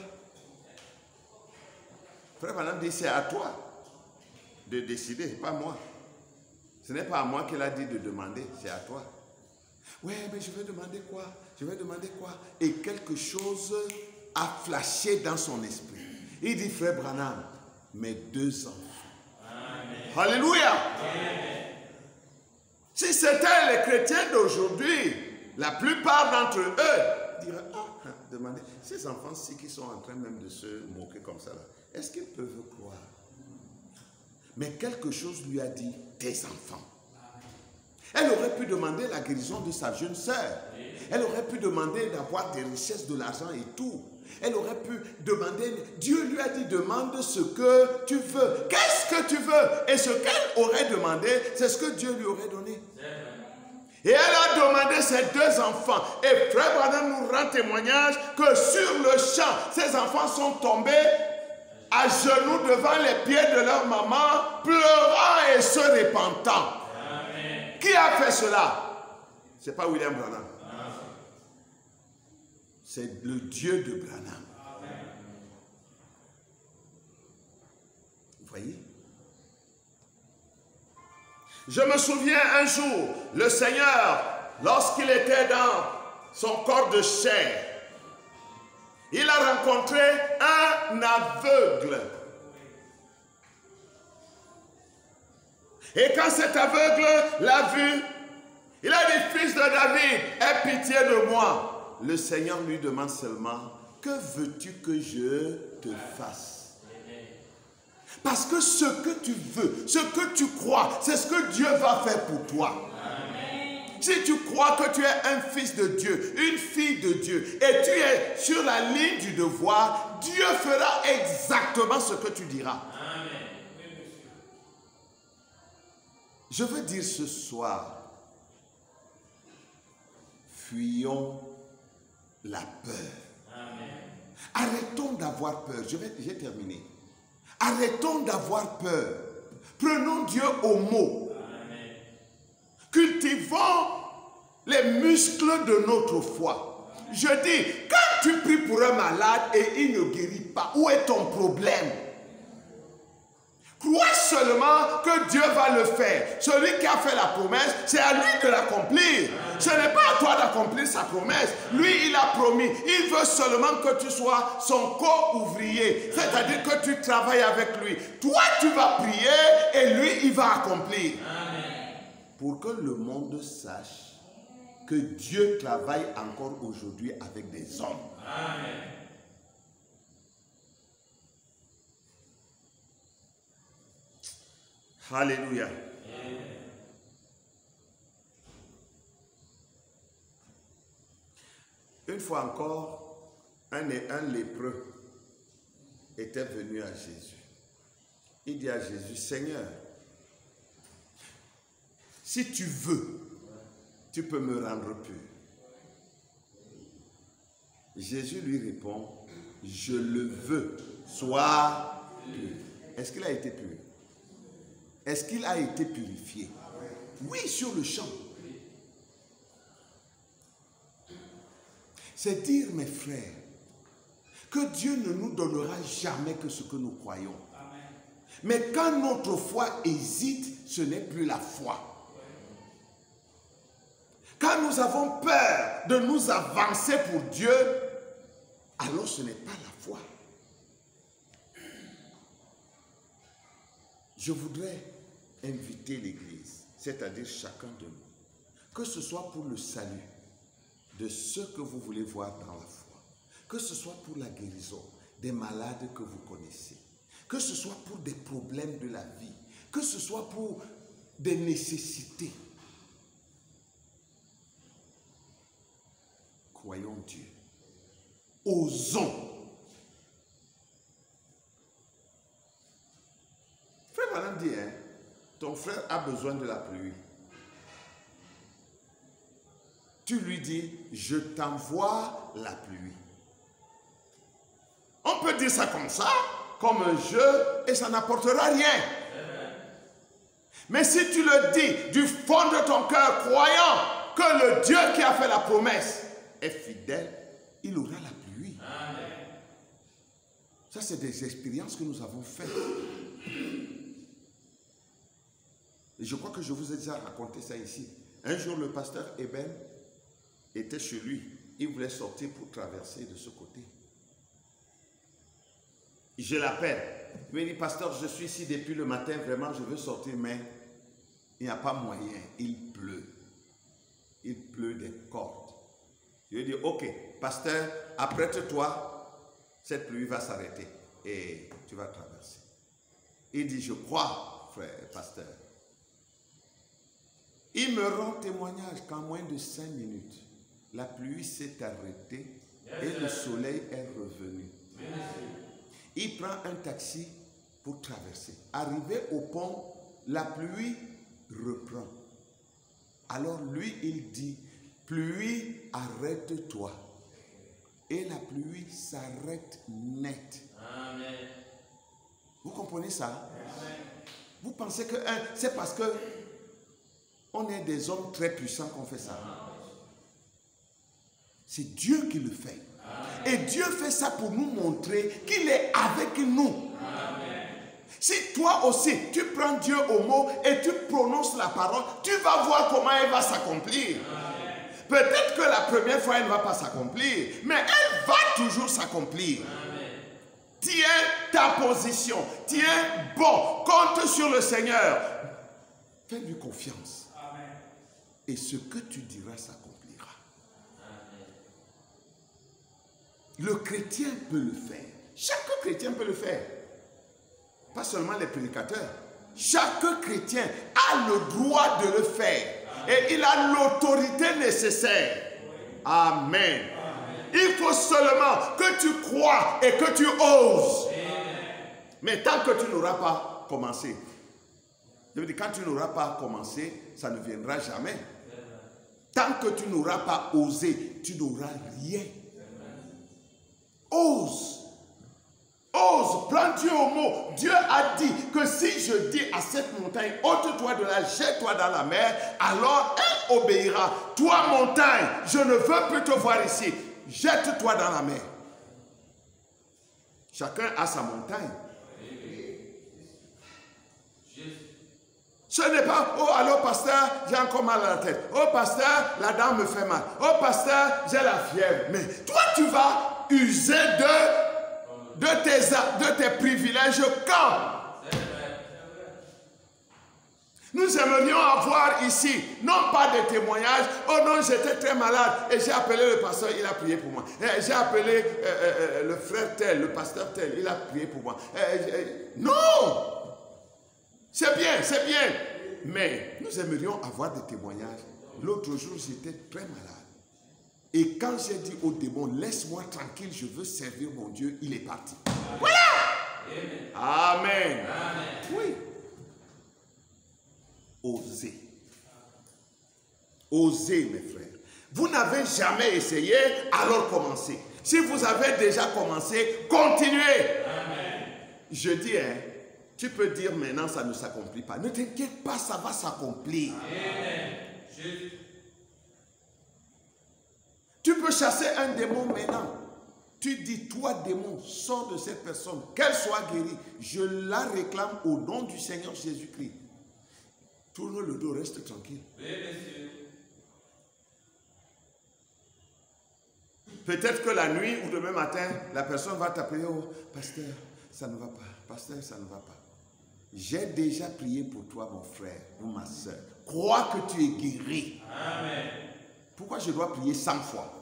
Frère Branham dit, c'est à toi de décider, pas moi. Ce n'est pas à moi qu'elle a dit de demander, c'est à toi. Ouais, mais je vais demander quoi? Je vais demander quoi? Et quelque chose a flashé dans son esprit. Il dit, frère Branham, mes 2 enfants. Amen. Alléluia. Amen. Si c'était les chrétiens d'aujourd'hui, la plupart d'entre eux diraient, ah, demandez, ces enfants-ci qui sont en train même de se moquer comme ça, est-ce qu'ils peuvent croire? Mais quelque chose lui a dit, tes enfants. Elle aurait pu demander la guérison de sa jeune sœur. Elle aurait pu demander d'avoir des richesses, de l'argent et tout. Elle aurait pu demander, Dieu lui a dit, demande ce que tu veux. Qu'est-ce que tu veux? Et ce qu'elle aurait demandé, c'est ce que Dieu lui aurait donné. Et elle a demandé ses 2 enfants. Et Frère Branham nous rend témoignage que sur le champ, ces enfants sont tombés à genoux devant les pieds de leur maman, pleurant et se repentant. Amen. Qui a fait cela? Ce n'est pas William Branham. C'est le Dieu de Branham. Amen. Vous voyez? Je me souviens un jour, le Seigneur, lorsqu'il était dans son corps de chair, il a rencontré un aveugle. Et quand cet aveugle l'a vu, il a dit, fils de David, aie pitié de moi. Le Seigneur lui demande seulement, que veux-tu que je te fasse? Parce que ce que tu veux, ce que tu crois, c'est ce que Dieu va faire pour toi. Amen. Si tu crois que tu es un fils de Dieu, une fille de Dieu, et tu es sur la ligne du devoir, Dieu fera exactement ce que tu diras. Amen. Je veux dire ce soir, fuyons la peur. Amen. Arrêtons d'avoir peur. J'ai terminé. Arrêtons d'avoir peur. Prenons Dieu au mot. Amen. Cultivons les muscles de notre foi. Amen. Je dis, quand tu pries pour un malade et il ne guérit pas, où est ton problème? Crois seulement que Dieu va le faire. Celui qui a fait la promesse, c'est à lui de l'accomplir. Ce n'est pas à toi d'accomplir sa promesse. Lui, il a promis. Il veut seulement que tu sois son co-ouvrier. C'est-à-dire que tu travailles avec lui. Toi, tu vas prier et lui, il va accomplir. Amen. Pour que le monde sache que Dieu travaille encore aujourd'hui avec des hommes. Amen. Alléluia. Une fois encore, un lépreux était venu à Jésus. Il dit à Jésus, Seigneur, si tu veux, tu peux me rendre pur. Jésus lui répond, je le veux, sois pur. Est-ce qu'il a été pur? Est-ce qu'il a été purifié? Oui, sur le champ. C'est dire, mes frères, que Dieu ne nous donnera jamais que ce que nous croyons. Mais quand notre foi hésite, ce n'est plus la foi. Quand nous avons peur de nous avancer pour Dieu, alors ce n'est pas la foi. Je voudrais inviter l'Église, c'est-à-dire chacun de nous, que ce soit pour le salut de ceux que vous voulez voir dans la foi, que ce soit pour la guérison des malades que vous connaissez, que ce soit pour des problèmes de la vie, que ce soit pour des nécessités. Croyons Dieu. Osons. Frère Madame dit, hein, ton frère a besoin de la pluie. Tu lui dis, je t'envoie la pluie. On peut dire ça comme ça, comme un jeu, et ça n'apportera rien. Mais si tu le dis du fond de ton cœur, croyant que le Dieu qui a fait la promesse est fidèle, il aura la pluie. Amen. Ça, c'est des expériences que nous avons faites. Et je crois que je vous ai déjà raconté ça ici. Un jour, le pasteur Eben était chez lui. Il voulait sortir pour traverser de ce côté. Je l'appelle. Il me dit, pasteur, je suis ici depuis le matin, vraiment, je veux sortir, mais il n'y a pas moyen. Il pleut. Il pleut des cordes. Je lui ai dit, ok, pasteur, apprête-toi, cette pluie va s'arrêter et tu vas traverser. Il dit, je crois, frère, pasteur. Il me rend témoignage qu'en moins de 5 minutes, la pluie s'est arrêtée et le soleil est revenu. Il prend un taxi pour traverser. Arrivé au pont, la pluie reprend. Alors lui, il dit, pluie, arrête-toi. Et la pluie s'arrête net. Amen. Vous comprenez ça? Amen. Vous pensez que c'est parce que on est des hommes très puissants qu'on fait ça? C'est Dieu qui le fait. Amen. Et Dieu fait ça pour nous montrer qu'il est avec nous. Amen. Si toi aussi, tu prends Dieu au mot et tu prononces la parole, tu vas voir comment elle va s'accomplir. Peut-être que la première fois, elle ne va pas s'accomplir, mais elle va toujours s'accomplir. Tiens ta position, tiens bon, compte sur le Seigneur. Fais-lui confiance. Amen. Et ce que tu diras s'accomplira. Le chrétien peut le faire. Chaque chrétien peut le faire. Pas seulement les prédicateurs. Chaque chrétien a le droit de le faire. Et il a l'autorité nécessaire. Amen. Il faut seulement que tu crois et que tu oses. Mais tant que tu n'auras pas commencé, je veux dire, quand tu n'auras pas commencé, ça ne viendra jamais. Tant que tu n'auras pas osé, tu n'auras rien. Ose. Ose, prends Dieu au mot. Dieu a dit que si je dis à cette montagne, ôte-toi de là, jette-toi dans la mer, alors elle obéira. Toi, montagne, je ne veux plus te voir ici. Jette-toi dans la mer. Chacun a sa montagne. Ce n'est pas, oh allô pasteur, j'ai encore mal à la tête. Oh pasteur, la dent me fait mal. Oh pasteur, j'ai la fièvre. Mais toi, tu vas user de tes privilèges quand? Nous aimerions avoir ici, non pas des témoignages, oh non, j'étais très malade et j'ai appelé le pasteur, il a prié pour moi. J'ai appelé le frère tel, le pasteur tel, il a prié pour moi. Non! C'est bien, c'est bien. Mais nous aimerions avoir des témoignages. L'autre jour, j'étais très malade. Et quand j'ai dit au démon, laisse-moi tranquille, je veux servir mon Dieu, il est parti. Voilà! Amen. Amen. Oui. Osez. Osez, mes frères. Vous n'avez jamais essayé, alors commencez. Si vous avez déjà commencé, continuez. Amen. Je dis, tu peux dire maintenant ça ne s'accomplit pas. Ne t'inquiète pas, ça va s'accomplir. Tu peux chasser un démon maintenant. Tu dis, toi démon, sors de cette personne, qu'elle soit guérie. Je la réclame au nom du Seigneur Jésus-Christ. Tourne le dos, reste tranquille. Oui, monsieur. Peut-être que la nuit ou demain matin, la personne va t'appeler, oh, pasteur, ça ne va pas, pasteur, ça ne va pas. J'ai déjà prié pour toi, mon frère ou ma soeur. Crois que tu es guéri. Amen. Pourquoi je dois prier 100 fois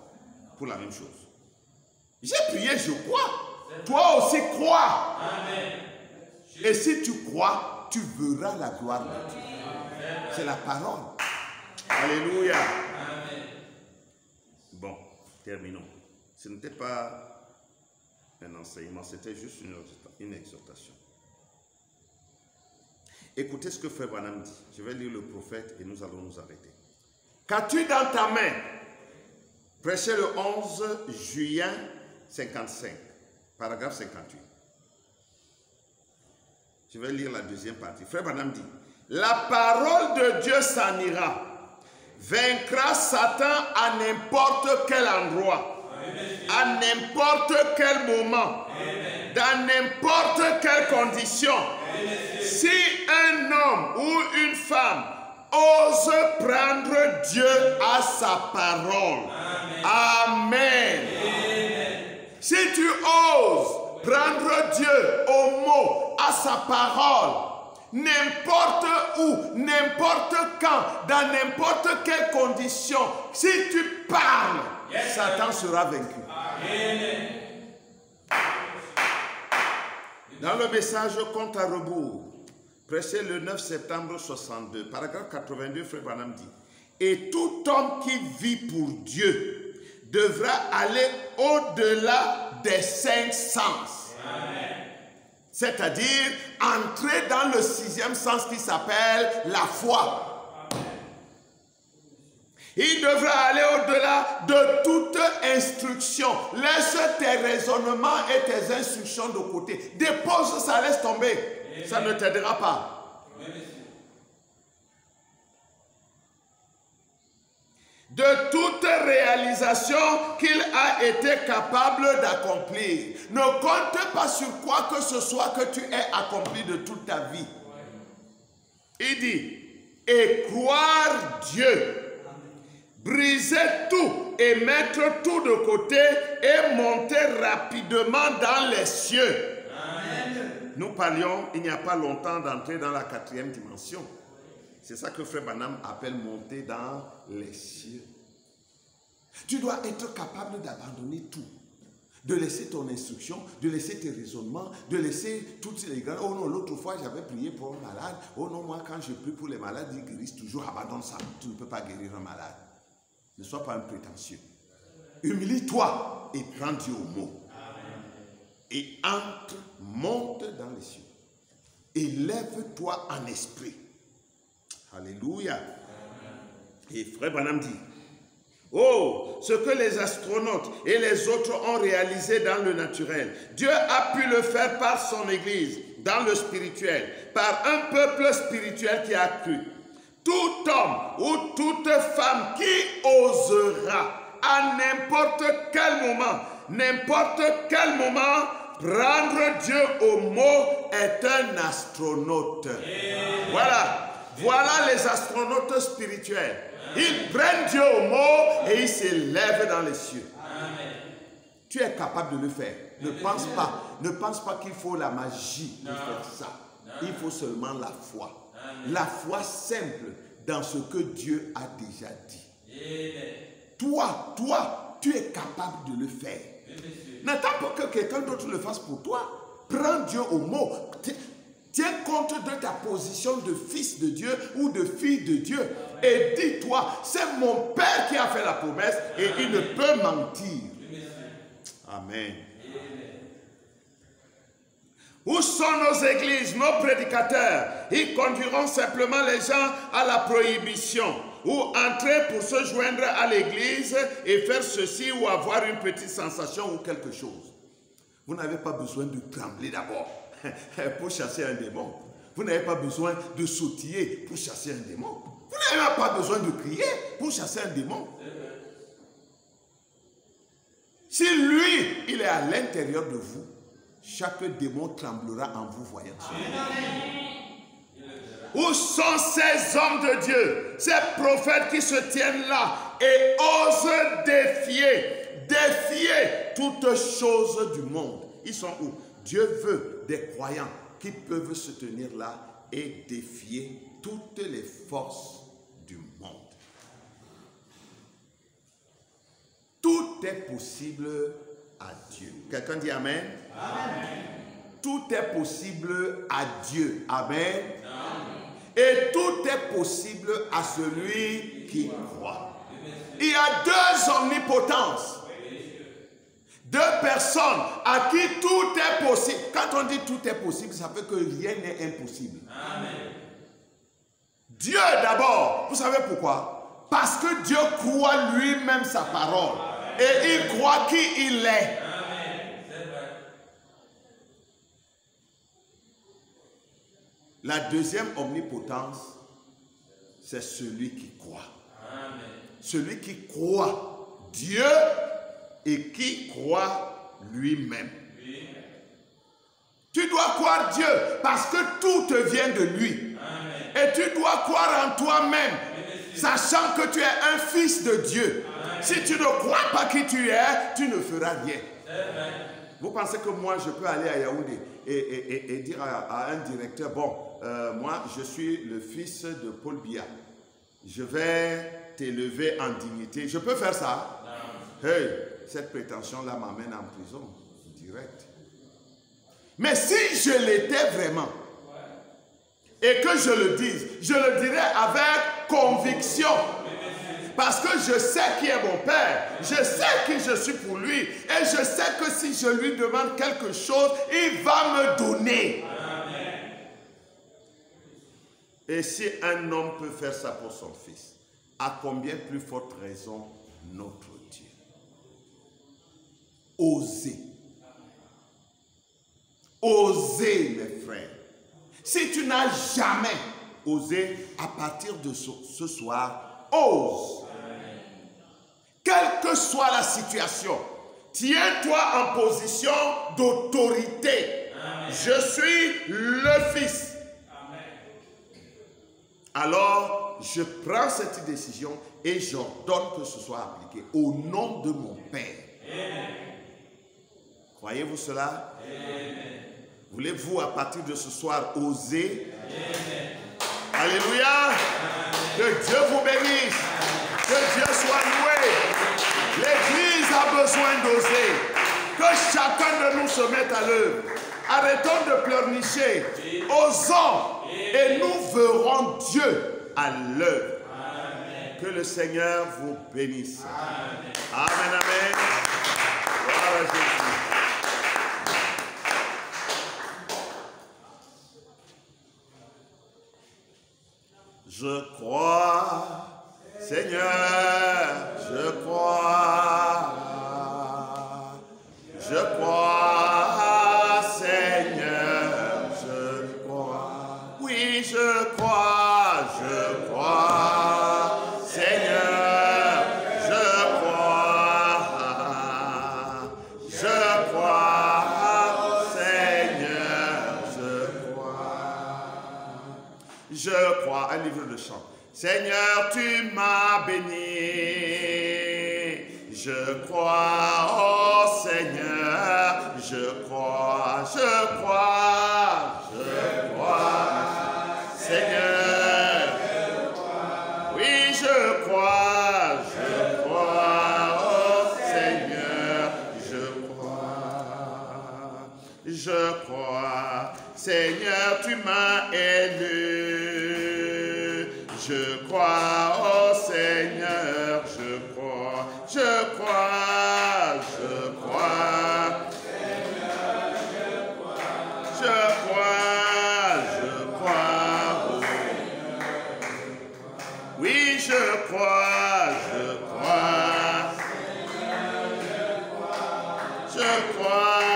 pour la même chose? J'ai prié, je crois. Toi aussi, crois. Amen. Et si tu crois, tu verras la gloire de Dieu. C'est la parole. Alléluia. Amen. Bon, terminons. Ce n'était pas un enseignement, c'était juste une exhortation. Écoutez ce que Frère Branham dit. Je vais lire le prophète et nous allons nous arrêter. Qu'as-tu dans ta main? Prêché le 11 juin 55, paragraphe 58. Je vais lire la deuxième partie. Frère Branham dit, la parole de Dieu s'en ira, vaincra Satan à n'importe quel endroit, à n'importe quel moment, dans n'importe quelle condition. Si un homme ou une femme ose prendre Dieu à sa parole. Amen. Si tu oses prendre Dieu au mot, à sa parole, n'importe où, n'importe quand, dans n'importe quelle condition, si tu parles, Satan sera vaincu. Amen. Dans le message compte à rebours, prêché le 9 septembre 62, paragraphe 82, Frère Branham dit, et tout homme qui vit pour Dieu devra aller au-delà des 5 sens. C'est-à-dire entrer dans le 6e sens qui s'appelle la foi. Il devra aller au-delà de toute instruction. Laisse tes raisonnements et tes instructions de côté. Dépose ça, laisse tomber. Ça ne t'aidera pas. De toute réalisation qu'il a été capable d'accomplir. Ne compte pas sur quoi que ce soit que tu aies accompli de toute ta vie. Il dit, et croire Dieu, briser tout et mettre tout de côté et monter rapidement dans les cieux. Amen. Nous parlions il n'y a pas longtemps d'entrer dans la 4e dimension. C'est ça que Frère Branham appelle monter dans les cieux. Tu dois être capable d'abandonner tout. De laisser ton instruction, de laisser tes raisonnements, de laisser toutes les grandes... Oh non, l'autre fois j'avais prié pour un malade. Oh non, moi quand je prie pour les malades, ils guérissent toujours. Abandonne ça. Tu ne peux pas guérir un malade. Ne sois pas un prétentieux. Humilie-toi et prends Dieu au mot. Et entre, monte dans les cieux. Élève-toi en esprit. Alléluia. Et Frère Branham dit, oh, ce que les astronautes et les autres ont réalisé dans le naturel, Dieu a pu le faire par son Église, dans le spirituel, par un peuple spirituel qui a cru. Tout homme ou toute femme qui osera à n'importe quel moment, prendre Dieu au mot est un astronaute. Voilà les astronautes spirituels. Ils prennent Dieu au mot et ils s'élèvent dans les cieux. Amen. Tu es capable de le faire. Ne pense pas qu'il faut la magie pour faire ça. Il faut seulement la foi. Amen. La foi simple dans ce que Dieu a déjà dit. Toi, tu es capable de le faire. N'attends pas que quelqu'un d'autre le fasse pour toi. Prends Dieu au mot. Tiens compte de ta position de fils de Dieu ou de fille de Dieu. Et dis-toi, c'est mon Père qui a fait la promesse et il ne peut mentir. Amen. Où sont nos églises, nos prédicateurs? Ils conduiront simplement les gens à la prohibition. ou entrer pour se joindre à l'église et faire ceci ou avoir une petite sensation ou quelque chose. Vous n'avez pas besoin de trembler d'abord pour chasser un démon. Vous n'avez pas besoin de sautiller pour chasser un démon. Vous n'avez même pas besoin de crier pour chasser un démon. Si lui, il est à l'intérieur de vous, chaque démon tremblera en vous voyant. Où sont ces hommes de Dieu, ces prophètes qui se tiennent là et osent défier toutes choses du monde? Ils sont où? Dieu veut des croyants qui peuvent se tenir là et défier toutes les forces du monde. Tout est possible à Dieu. Quelqu'un dit Amen? Amen. Tout est possible à Dieu. Amen. Amen. Et tout est possible à celui qui croit. Il y a deux omnipotences. Deux personnes à qui tout est possible. Quand on dit tout est possible, ça veut dire que rien n'est impossible. Amen. Dieu d'abord, vous savez pourquoi? Parce que Dieu croit lui-même sa parole. Et il croit qui il est. La deuxième omnipotence, c'est celui qui croit. Amen. Celui qui croit Dieu et qui croit lui-même. Oui. Tu dois croire Dieu parce que tout te vient de lui. Amen. Et tu dois croire en toi-même, sachant que tu es un fils de Dieu. Amen. Si tu ne crois pas qui tu es, tu ne feras rien. Amen. Vous pensez que moi, je peux aller à Yaoundé et dire à un directeur, bon, moi, je suis le fils de Paul Biya. Je vais t'élever en dignité. Je peux faire ça? Non. Hey, cette prétention-là m'amène en prison, direct. Mais si je l'étais vraiment, et que je le dise, je le dirais avec conviction. Parce que je sais qui est mon Père, je sais qui je suis pour lui, et je sais que si je lui demande quelque chose, il va me donner. Amen. Et si un homme peut faire ça pour son fils, à combien plus forte raison notre Dieu? Osez. Osez, mes frères. Si tu n'as jamais osé, à partir de ce soir, ose. Quelle que soit la situation, tiens-toi en position d'autorité. Je suis le Fils. Amen. Alors, je prends cette décision et j'ordonne que ce soit appliqué au nom de mon Père. Amen. Croyez-vous cela? Voulez-vous à partir de ce soir oser? Amen. Alléluia. Amen. Que Dieu vous bénisse. Amen. Que Dieu soit loué. L'Église a besoin d'oser. Que chacun de nous se mette à l'œuvre. Arrêtons de pleurnicher. Osons et nous verrons Dieu à l'œuvre. Que le Seigneur vous bénisse. Amen. Amen, amen. Gloire à Jésus. Je crois, Seigneur, je crois. Je crois, Seigneur, je crois. Oui, je crois, Seigneur, je crois. Je crois, Seigneur, je crois. Je crois, un livre de chant. Seigneur, tu m'as béni. Je crois, oh Seigneur, je crois, Seigneur. Oui, je crois, oh Seigneur, je crois. Seigneur, tu m'as élu. Je crois, oh Seigneur, je crois. Seigneur, je crois. Oui, je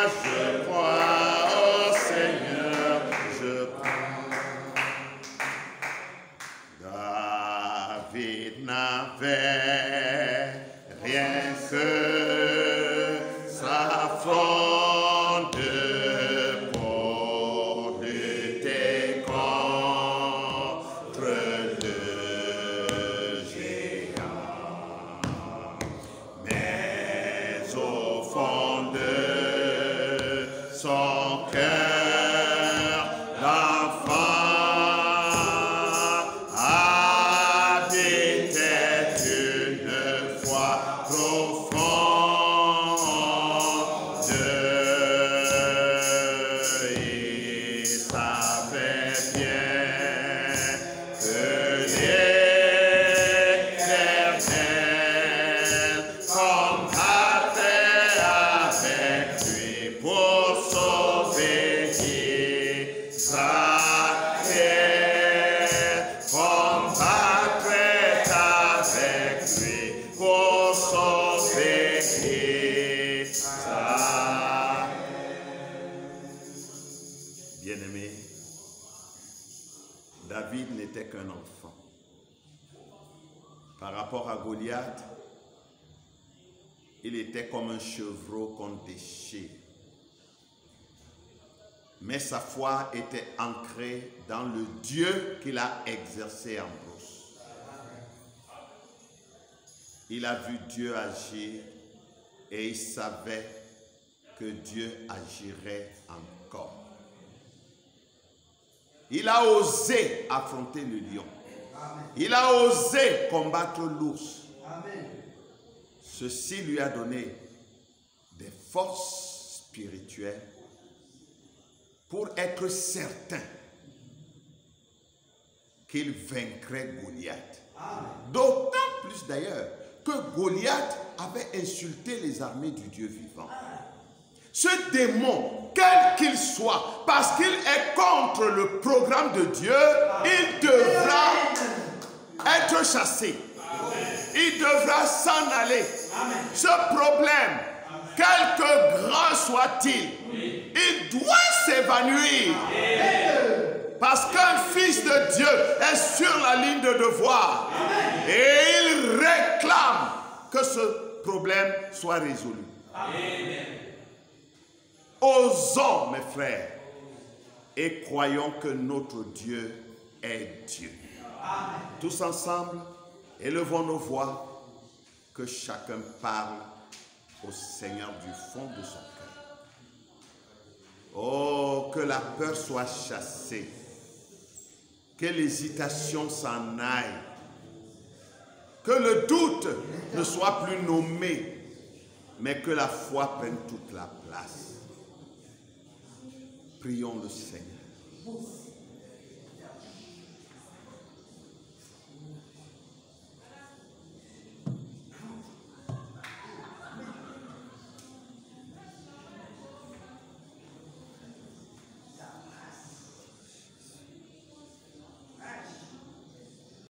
je crois, oh Seigneur, je crois. David n'avait rien que sa fronde pour lutter contre le géant. Mais au fond de son cœur, l'enfant habitait une foi profonde. Il savait bien que l'Éternel combattait avec lui pour sauver Israël. Combattait avec lui pour sauver Israël. Bien-aimé, David n'était qu'un enfant. Par rapport à Goliath, il était comme un chevreau qu'on déchire. Mais sa foi était ancrée dans le Dieu qu'il a exercé en brousse. Il a vu Dieu agir et il savait que Dieu agirait encore. Il a osé affronter le lion. Il a osé combattre l'ours. Ceci lui a donné des forces spirituelles pour être certain qu'il vaincrait Goliath. D'autant plus d'ailleurs que Goliath avait insulté les armées du Dieu vivant. Ce démon, quel qu'il soit, parce qu'il est contre le programme de Dieu, il devra être chassé. Il devra s'en aller. Ce problème, quelque grand soit-il, il doit s'évanouir. Parce qu'un fils de Dieu est sur la ligne de devoir. Et il réclame que ce problème soit résolu. Osons, mes frères, et croyons que notre Dieu est Dieu. Tous ensemble, élevons nos voix, que chacun parle au Seigneur du fond de son cœur. Oh, que la peur soit chassée, que l'hésitation s'en aille, que le doute ne soit plus nommé, mais que la foi prenne toute la place. Prions le Seigneur.